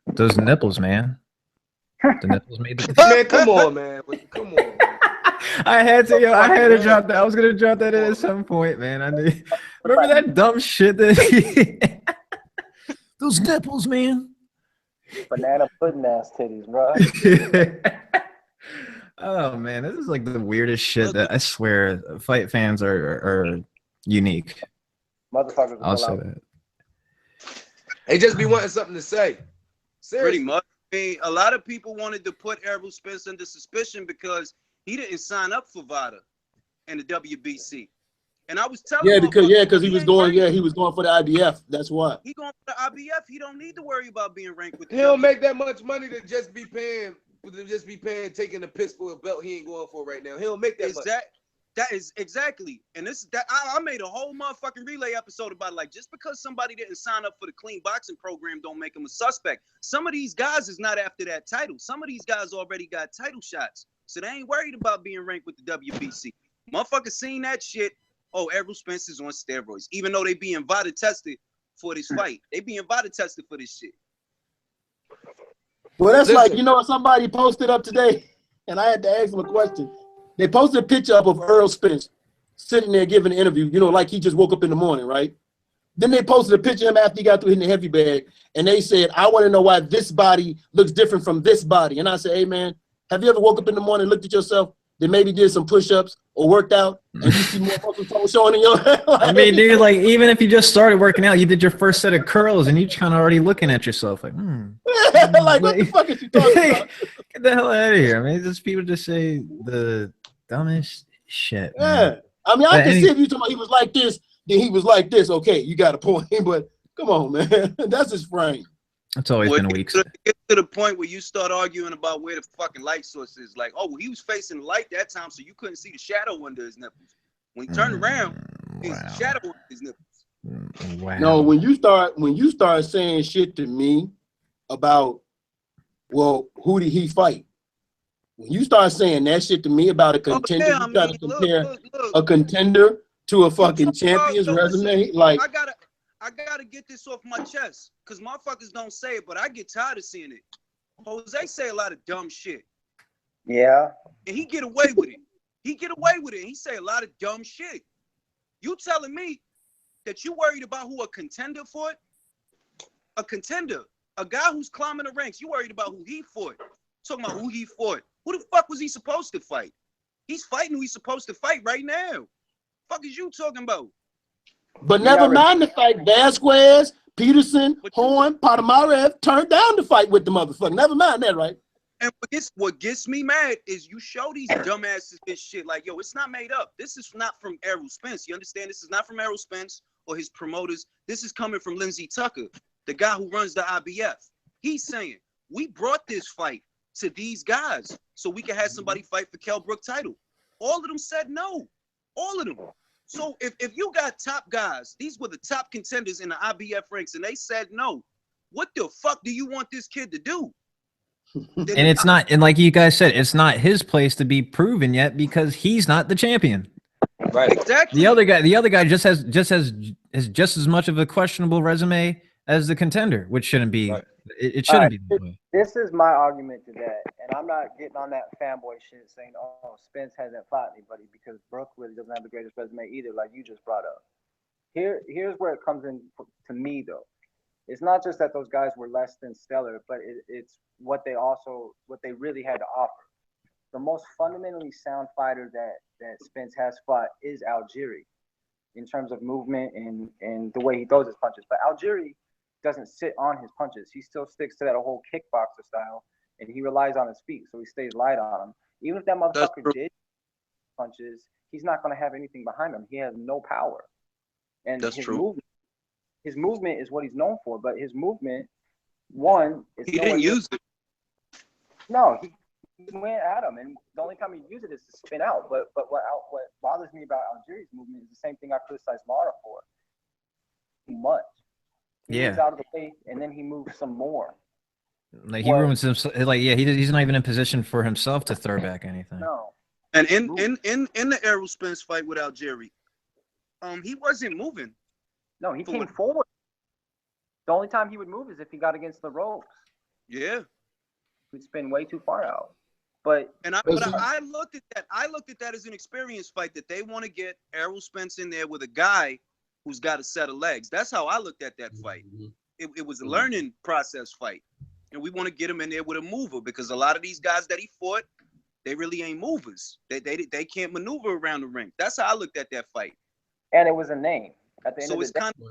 Those nipples, man. The nipples made the man, come on, man. Come on. I had to drop that. I was gonna drop that in at some point, man. I knew. Remember that dumb shit that those nipples, man. Banana pudding ass titties, bro. Oh man, this is like the weirdest shit that I swear fight fans are unique. Motherfuckers. I'll say that. They just be wanting something to say. Seriously. Pretty much. I mean, a lot of people wanted to put Errol Spence under suspicion because he didn't sign up for VADA and the WBC. And I was telling because he was going for the IBF. That's why. He going for the IBF. He don't need to worry about being ranked with the He don't make that much money to just be paying taking a piss for a belt he ain't going for right now. He don't make that much. That is exactly. And this is that I made a whole motherfucking relay episode about it. Like, just because somebody didn't sign up for the clean boxing program don't make him a suspect. Some of these guys is not after that title. Some of these guys already got title shots. So they ain't worried about being ranked with the WBC. Motherfuckers seen that shit. Oh, Errol Spence is on steroids. Even though they being VADA tested for this fight. They being VADA tested for this shit. Well, that's like, somebody posted up today, and I had to ask them a question. They posted a picture up of Earl Spence sitting there giving an interview, like he just woke up in the morning, right? Then they posted a picture of him after he got through hitting the heavy bag, and they said, I want to know why this body looks different from this body. And I said, hey, man, have you ever woke up in the morning and looked at yourself, then maybe did some push-ups or worked out, and you see more muscle tone showing in your head? I mean, dude, like, even if you just started working out, you did your first set of curls, and you're kind of already looking at yourself like, like, what the fuck is you talking about? Get the hell out of here. I mean, just people just say the dumbest shit. Man. Yeah. I mean, I can see if you talking about he was like this, then he was like this. Okay, you got a point, but come on, man. That's his frame. It's always been weeks. Get to the point where you start arguing about where the fucking light source is. Like, oh, well, he was facing the light that time, so you couldn't see the shadow under his nipples. When he turned around, there's a shadow under his nipples. Wow. No, when you start saying shit to me about, well, who did he fight? When you start saying that shit to me about a contender, you try to compare a contender to a fucking champion's resume, like I gotta get this off my chest, cause motherfuckers don't say it, but I get tired of seeing it. Jose say a lot of dumb shit. Yeah. And he get away with it. He say a lot of dumb shit. You telling me that you worried about who a contender fought? A contender, a guy who's climbing the ranks. You worried about who he fought? Talking about who he fought. Who the fuck was he supposed to fight? He's fighting who he's supposed to fight right now. Fuck is you talking about? But never mind the fact Vasquez, Peterson, Horn, Potomarev turned down the fight with the motherfucker. Never mind that, right? And what gets me mad is you show these dumbasses this shit like, yo, it's not made up. This is not from Errol Spence. You understand? This is not from Errol Spence or his promoters. This is coming from Lindsey Tucker, the guy who runs the IBF. He's saying, we brought this fight to these guys so we can have somebody fight for Kell Brook title. All of them said no. All of them. So if you got top guys, these were the top contenders in the IBF ranks, and they said no, what the fuck do you want this kid to do? And it's not, and like you guys said, it's not his place to be proven yet because he's not the champion. Right. Exactly. The other guy just has just as much of a questionable resume as the contender, which shouldn't be. Right. It shouldn't be that way. This is my argument to that, and I'm not getting on that fanboy shit saying, "Oh, Spence hasn't fought anybody," because Brook really doesn't have the greatest resume either, like you just brought up. Here's where it comes in to me though. It's not just that those guys were less than stellar, but it's what they really had to offer. The most fundamentally sound fighter that Spence has fought is Algieri in terms of movement and the way he throws his punches. But Algieri doesn't sit on his punches. He still sticks to that whole kickboxer style, and he relies on his feet, so he stays light on them. Even if that motherfucker did punches, he's not going to have anything behind him. He has no power. And that's true. His movement is what he's known for, but his movement, one, is he didn't use it. No, he went at him, and the only time he used it is to spin out. But what bothers me about Algieri's movement is the same thing I criticized Lara for. Much. He moves out of the way, and then he moves some more. Like he ruins himself. Like he's not even in position for himself to throw back anything. No. And in the Errol Spence fight with Algieri, he wasn't moving. No, he came forward. The only time he would move is if he got against the ropes. Yeah. He'd spin way too far out. But I looked at that. I looked at that as an experience fight that they want to get Errol Spence in there with a guy who's got a set of legs. That's how I looked at that fight. It was a learning process fight. And we want to get him in there with a mover because a lot of these guys that he fought, they really ain't movers. They can't maneuver around the ring. That's how I looked at that fight. And it was a name. At the end so of it's the kind of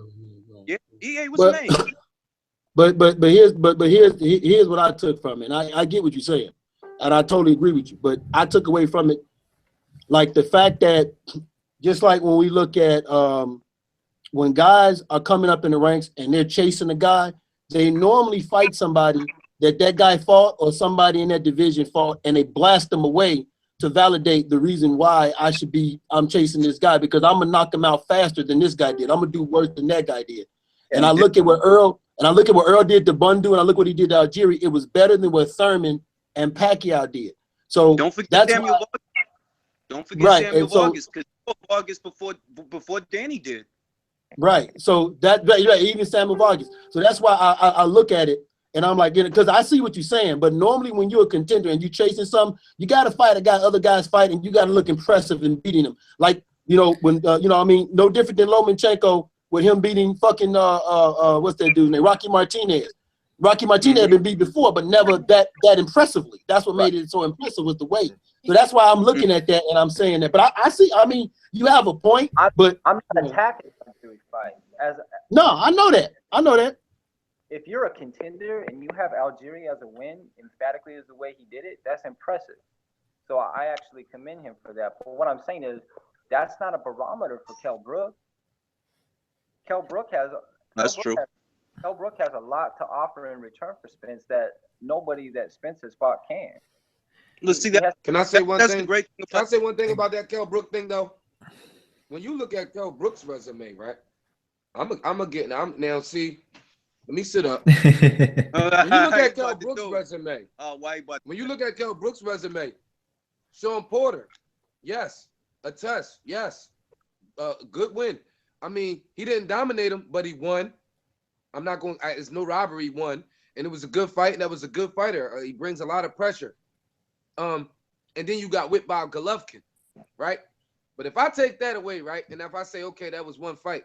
it was a name. But here's what I took from it. And I get what you're saying, and I totally agree with you. But I took away from it like the fact that just like when we look at when guys are coming up in the ranks and they're chasing a guy, they normally fight somebody that guy fought or somebody in that division fought, and they blast them away to validate the reason why I'm chasing this guy because I'm gonna knock him out faster than this guy did. I'm gonna do worse than that guy did. And I look at what Earl did to Bundu, and I look what he did to Algieri. It was better than what Thurman and Pacquiao did. So don't forget Samuel Vargas. Don't forget Samuel Vargas because Vargas before Danny did. Right. So even Samuel Vargas. So that's why I look at it. And I'm like, because I see what you're saying, but normally when you're a contender and you're chasing something, you got to fight a guy other guys fight, and you got to look impressive in beating him. Like, when no different than Lomachenko with him beating fucking what's that dude's name? Rocky Martinez. Rocky Martinez had been beat before, but never that impressively. That's what made it so impressive was the weight. So that's why I'm looking at that and I'm saying that. But I see. I mean, you have a point, but I'm not attacking the fight. No, I know that. If you're a contender and you have Algieri as a win, emphatically as the way he did it, that's impressive. So I actually commend him for that. But what I'm saying is that's not a barometer for Kell Brook. Kell Brook has a lot to offer in return for Spence that nobody that Spence has fought can. Let's see that. Can I say one thing? Can I say one thing about that Kell Brook thing though? When you look at Kell Brook's resume, right? Let me sit up. When you look at Kell Brook's resume, Sean Porter, yes. A test, yes. Good win. I mean, he didn't dominate him, but he won. It's no robbery, he won. And it was a good fight, and that was a good fighter. He brings a lot of pressure. And then you got whipped by Golovkin, right? But if I take that away, right, and if I say, okay, that was one fight.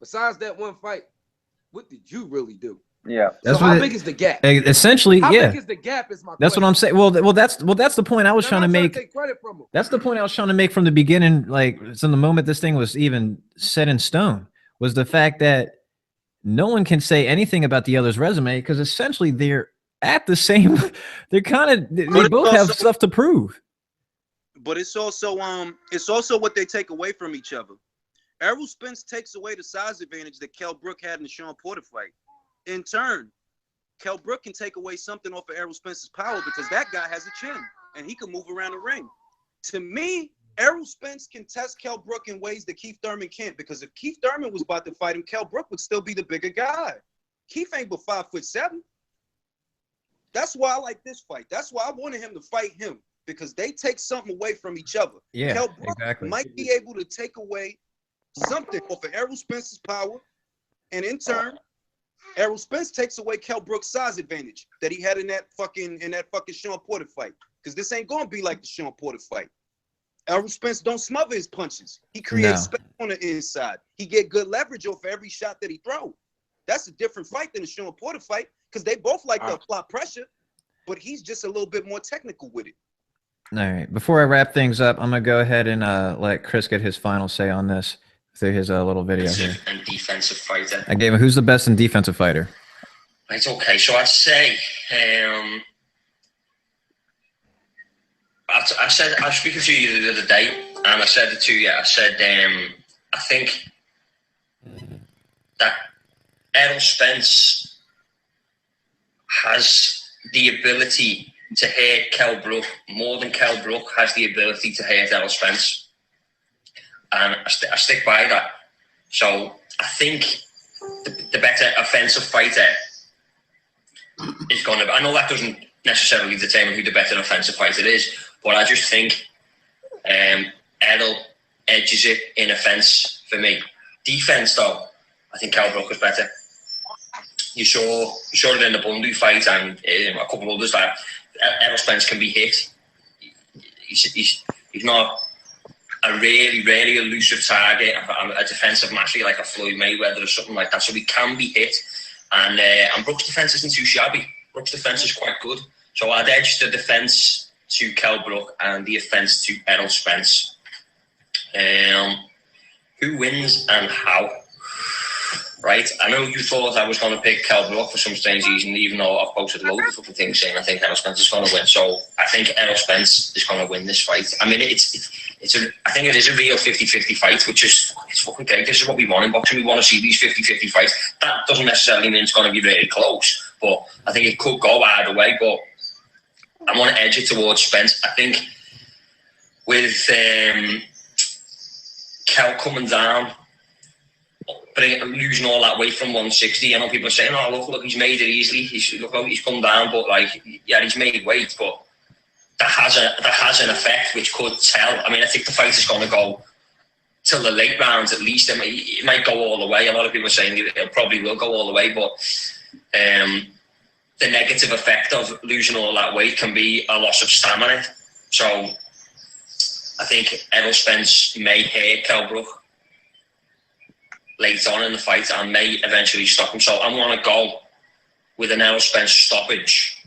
Besides that one fight, what did you really do? Yeah. That's so how what big is the gap? essentially, How yeah. big is the gap? Is my That's question. what I'm saying. Well, that's the point I was I'm trying to not make. take credit from him. That's the point I was trying to make from the beginning. Like, from the moment this thing was even set in stone, was the fact that no one can say anything about the other's resume because essentially they're at the same. They're kind of. They But it's both have also- stuff to prove. But it's also what they take away from each other. Errol Spence takes away the size advantage that Kell Brook had in the Sean Porter fight. In turn, Kell Brook can take away something off of Errol Spence's power because that guy has a chin and he can move around the ring. To me, Errol Spence can test Kell Brook in ways that Keith Thurman can't, because if Keith Thurman was about to fight him, Kell Brook would still be the bigger guy. Keith ain't but 5'7". That's why I like this fight. That's why I wanted him to fight him, because they take something away from each other. Yeah, Kell Brook exactly. might be able to take away something off of Errol Spence's power, and in turn, Errol Spence takes away Kell Brook's size advantage that he had in that fucking Sean Porter fight. Because this ain't gonna be like the Sean Porter fight. Errol Spence don't smother his punches. He creates space on the inside. He get good leverage off every shot that he throw. That's a different fight than the Sean Porter fight, because they both like to apply pressure, but he's just a little bit more technical with it. All right. Before I wrap things up, I'm gonna go ahead and let Chris get his final say on this through his little video here. And defensive fighter. I gave him who's the best in defensive fighter. Right, okay, so I'd say I was speaking to you the other day, and I said it to you. I said I think that Errol Spence has the ability to hurt Kell Brook more than Kell Brook has the ability to hurt Errol Spence, and I stick by that. So I think the better offensive fighter is going to. I know that doesn't necessarily determine who the better offensive fighter is, but I just think Errol edges it in offense for me. Defense, though, I think Kell Brook is better. You saw it in the Bundu fight and a couple others that Errol Spence can be hit. He's not a really elusive target, a defensive master like a Floyd Mayweather or something like that. So he can be hit, and Brook's defense isn't too shabby. Brook's defense is quite good. So I'd edge the defense to Kell Brook and the offense to Errol Spence. Who wins and how? Right, I know you thought I was going to pick Kell Brook for some strange reason, even though I've posted loads of fucking things saying I think Errol Spence is going to win. So I think Errol Spence is going to win this fight. I mean, I think it is a real 50-50 fight, which is it's fucking great. This is what we want in boxing. We want to see these 50-50 fights. That doesn't necessarily mean it's going to be really close, but I think it could go either way. But I want to edge it towards Spence. I think with Kell coming down, but losing all that weight from 160, I know people are saying, "Oh, look, he's made it easily. He's come down," but he's made weight, but that has an effect which could tell. I mean, I think the fight is going to go till the late rounds at least. It might go all the way. A lot of people are saying it probably will go all the way, but the negative effect of losing all that weight can be a loss of stamina. So I think Errol Spence may hurt Kell Brook late on in the fight and may eventually stop him. So I'm going to go with an Errol Spence stoppage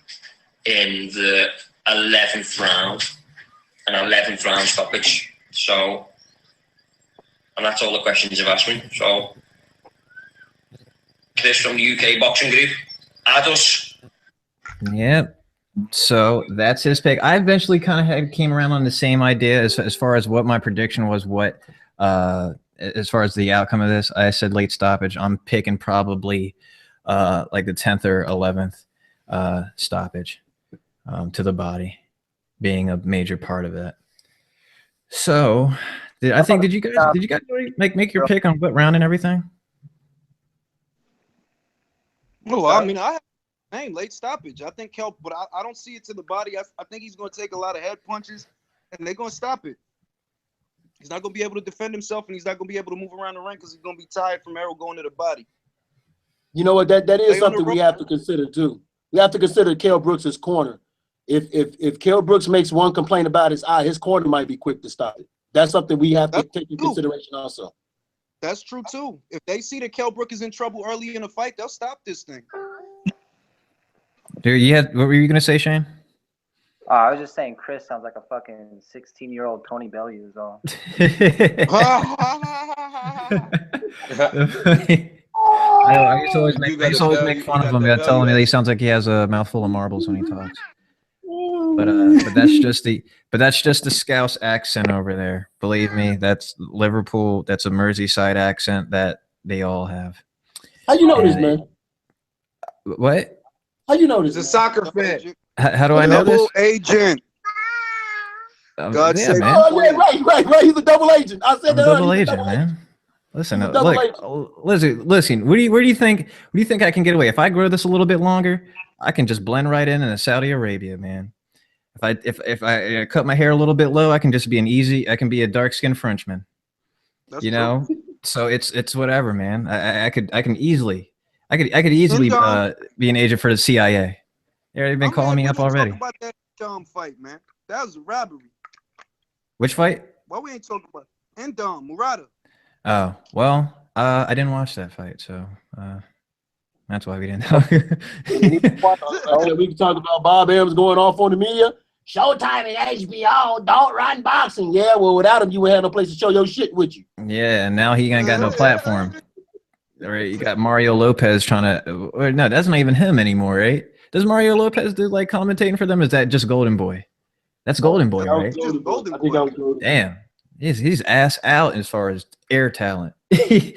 in the 11th round, an 11th round stoppage. So, and that's all the questions you've asked me. So, Chris from the UK Boxing Group, Ados. Yep. So that's his pick. I eventually kind of came around on the same idea as far as what my prediction was. As far as the outcome of this, I said late stoppage. I'm picking probably like the 10th or 11th stoppage to the body being a major part of it. So did you guys already make your pick on what round and everything? No, I mean, I have late stoppage. I think Kell, but I don't see it to the body. I think he's going to take a lot of head punches, and they're going to stop it. He's not going to be able to defend himself, and he's not going to be able to move around the ring because he's going to be tired from Errol going to the body. You know what? That is something we have to consider too. We have to consider Kell Brooks' corner. If Kell Brooks makes one complaint about his eye, his corner might be quick to stop it. That's something we have to take into consideration also. That's true too. If they see that Kell Brook is in trouble early in the fight, they'll stop this thing. Dude, what were you gonna say, Shane? I was just saying, Chris sounds like a fucking 16-year-old Tony Bellew. So. I used to always You I got used the to always Bellew, make you fun of got him. the I tell him Bellew he accent. sounds like he has a mouthful of marbles when he talks. But that's just the Scouse accent over there. Believe me, that's Liverpool. That's a Merseyside accent that they all have. How you know this, And man? what? How you know this? He's a Man? soccer fan. How do I know this? Double agent. God Yeah, save man. Oh yeah, right. He's a double agent. I said I'm a that earlier. double He's a agent, double man. Listen, He's a double listen. What do you think? What do you think I can get away? If I grow this a little bit longer, I can just blend right in Saudi Arabia, man. If I cut my hair a little bit low, I can just be I can be a dark skinned Frenchman. That's You true. know, so it's whatever, man. I could easily be an agent for the CIA. They've already been calling me up already. Talk about that dumb fight, man. That was a robbery. Which fight? Why we ain't talking about Endom Murata? Oh well, I didn't watch that fight, so that's why we didn't talk. We can talk about Bob Evans going off on the media. Showtime and HBO don't run boxing. Yeah, well, without him, you would have no place to show your shit, would you? Yeah, and now he ain't got no platform. Right, you got Mario Lopez trying to. Or no, that's not even him anymore, right? Does Mario Lopez do like commentating for them? Is that just Golden Boy? That's Golden Boy, right? Just Golden Boy. Damn, he's ass out as far as air talent. he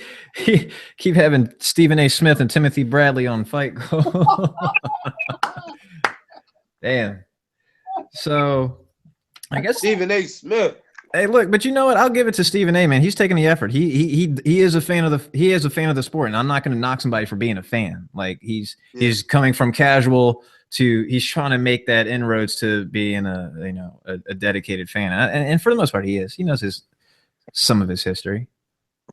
keep having Stephen A. Smith and Timothy Bradley on Fight Call. Damn. So, I guess Stephen A. Smith. Hey, look, but you know what? I'll give it to Stephen A. Man, he's taking the effort. He is a fan of the sport, and I'm not going to knock somebody for being a fan. Like he's coming from casual to he's trying to make that inroads to being a dedicated fan, and for the most part, he is. He knows some of his history.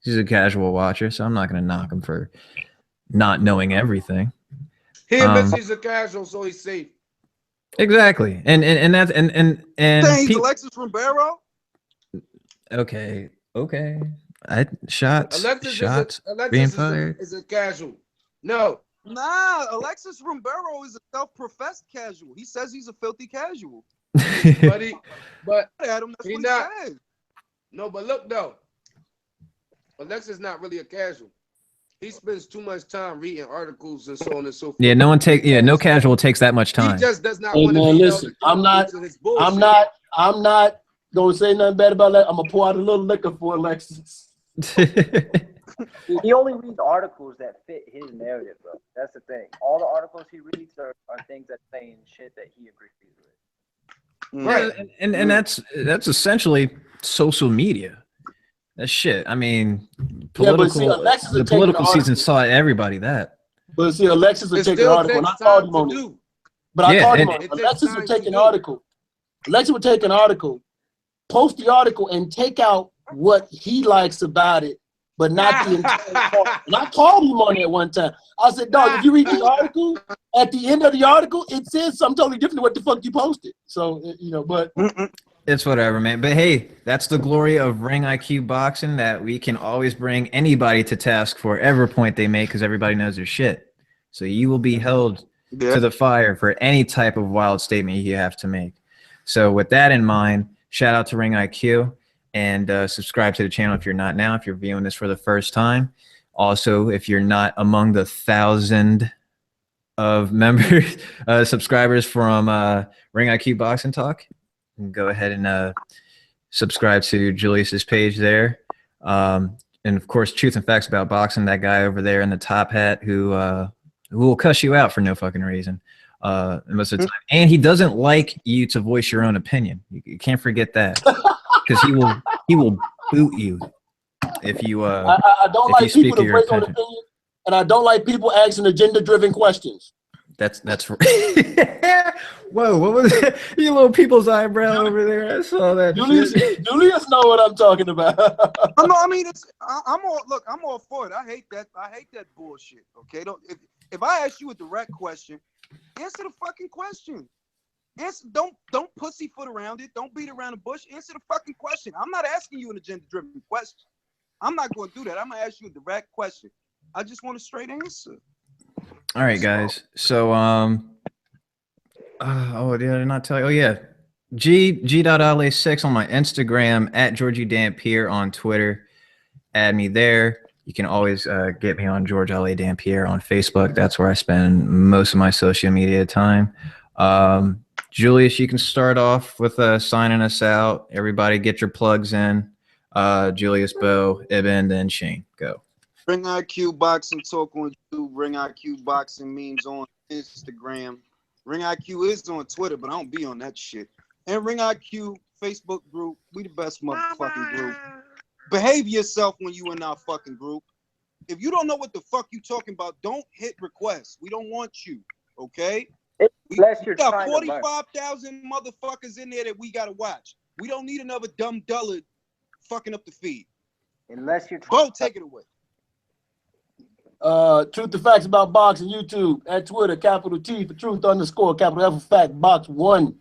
He's a casual watcher, so I'm not going to knock him for not knowing everything. He admits he's a casual, so he's safe. Exactly, and that's and he's Alexis Ribeiro. Okay. Shots Alexis being fired. Is a casual. No. Nah, Alexis Ribeiro is a self-professed casual. He says he's a filthy casual. but Adam, that's he what not. he says. No, but look though. Alexis is not really a casual. He spends too much time reading articles and so on and so forth. Yeah, no casual takes that much time. He just does not Hey, want to man, be listen, I'm not gonna say nothing bad about that. I'm gonna pour out a little liquor for Alexis. He only reads articles that fit his narrative, bro. That's the thing. All the articles he reads are things that say shit that he agrees with. Right, and that's essentially social media. That's shit. I mean, the political season saw everybody that. But see, Alexis will take an article, and I called him on it. But I called him on it. Alexis will take an article. Alexis will take an article, post the article, and take out what he likes about it, but not the entire article. And I called him on that one time. I said, dog, if you read the article, at the end of the article, it says something totally different than what the fuck you posted. So, but... It's whatever, man. But hey, that's the glory of Ring IQ Boxing, that we can always bring anybody to task for every point they make because everybody knows their shit. So you will be held to the fire for any type of wild statement you have to make. So with that in mind, shout out to Ring IQ and subscribe to the channel if you're not now, if you're viewing this for the first time. Also, if you're not among the 1,000 of members, subscribers from Ring IQ Boxing Talk, go ahead and subscribe to Julius's page there. And of course, Truth and Facts About Boxing, that guy over there in the top hat who will cuss you out for no fucking reason most of the time. And he doesn't like you to voice your own opinion. You can't forget that, because he will boot you if you I don't like people to voice their opinion, and I don't like people asking agenda-driven questions. That's whoa, what was that? You little people's eyebrow over there. I saw that. Julius know what I'm talking about. I'm all for it. I hate that bullshit. Okay, if I ask you a direct question, answer the fucking question. Don't pussyfoot around it. Don't beat around the bush. Answer the fucking question. I'm not asking you an agenda-driven question. I'm not going to do that. I'm going to ask you a direct question. I just want a straight answer. All right, guys. So Did I not tell you? Oh, yeah. G.Alé 6 on my Instagram, at Georgie Dampier on Twitter. Add me there. You can always get me on George L.A. Dampier on Facebook. That's where I spend most of my social media time. Julius, you can start off with signing us out. Everybody get your plugs in. Julius, Bo, Ibn, then Shane. Go. Ring IQ Boxing Talk on YouTube. Ring IQ Boxing Memes on Instagram. Ring IQ is on Twitter, but I don't be on that shit. And Ring IQ Facebook group. We the best motherfucking group. Behave yourself when you in our fucking group. If you don't know what the fuck you talking about, don't hit request. We don't want you, okay? We got 45,000 motherfuckers in there that we gotta watch. We don't need another dumb dullard fucking up the feed. Unless you're Bo, take it away. Truth to Facts About Boxing, YouTube, at Twitter, capital T for truth _ capital F for fact, box 1.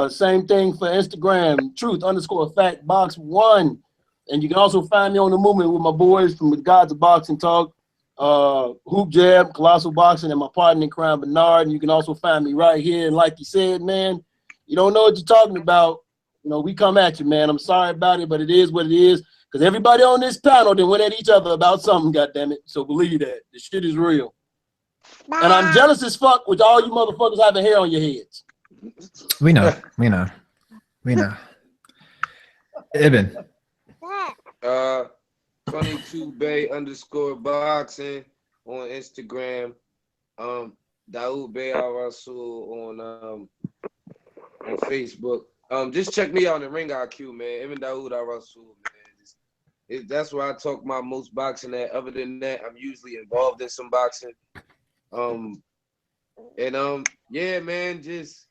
Same thing for Instagram, truth _ fact, box 1. And you can also find me on the movement with my boys from the Gods of Boxing Talk, Hoop Jab, Colossal Boxing, and my partner in crime, Bernard. And you can also find me right here. And like you said, man, you don't know what you're talking about. You know, we come at you, man. I'm sorry about it, but it is what it is. Because everybody on this panel then went at each other about something, goddammit. So believe that. This shit is real. And I'm jealous as fuck with all you motherfuckers having hair on your heads. We know. Ibn. 22 Bay _boxing on Instagram. Daoud Bay Al Rasul on Facebook. Just check me out in Ring IQ, man. Even Daoud Al Rasul, man. That's where I talk my most boxing at. Other than that, I'm usually involved in some boxing. Yeah, man, just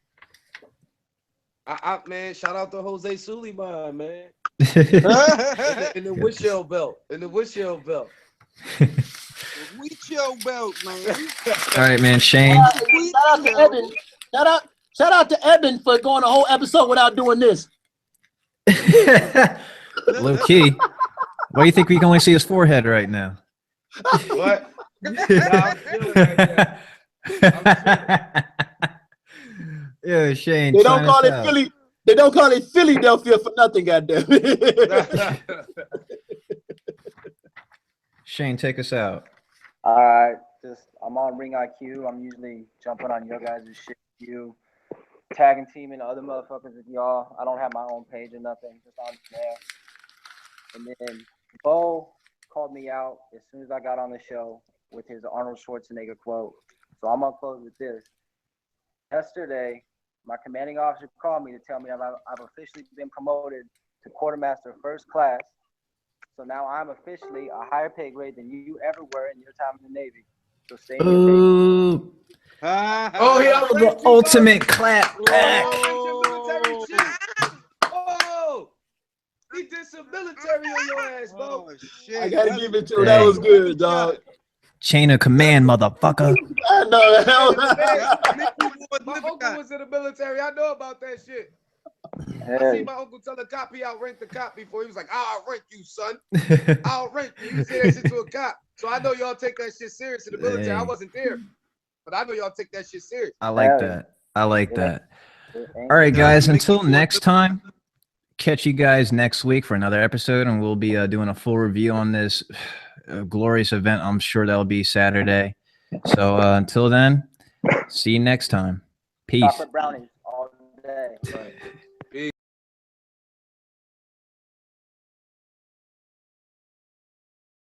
man, shout out to Jose Suleiman, man. in the Wishell belt. Wishell belt, man. All right, man. Shane. Shout out to Eben. Shout out to Eben for going a whole episode without doing this. Low key. Why do you think we can only see his forehead right now? What? Yeah, Shane. They don't call it Philly. They don't call it Philadelphia for nothing, goddamn. Shane, take us out. All right, I'm on Ring IQ. I'm usually jumping on your guys' shit. You tagging teaming other motherfuckers with y'all. I don't have my own page or nothing. Just on there. And then Bo called me out as soon as I got on the show with his Arnold Schwarzenegger quote. So I'm gonna close with this. Yesterday, my commanding officer called me to tell me I've officially been promoted to quartermaster first class. So now I'm officially a higher pay grade than you ever were in your time in the Navy. So stay in your pay. Oh, yeah, the ultimate clap back. Oh, he did some military on your ass, bro. Oh, shit. I gotta give it to him. That was good, dog. Chain of command, motherfucker. I know. My uncle was in the military. I know about that shit. Hey. I see my uncle tell a cop he outranked the cop before. He was like, I'll outrank you, son. I'll outrank you. You say that shit to a cop. So I know y'all take that shit serious in the military. I wasn't there, but I know y'all take that shit serious. I like that. All right, guys. Until next time, catch you guys next week for another episode, and we'll be doing a full review on this glorious event. I'm sure that'll be Saturday. So until then, see you next time. Peace. Chocolate brownies all day.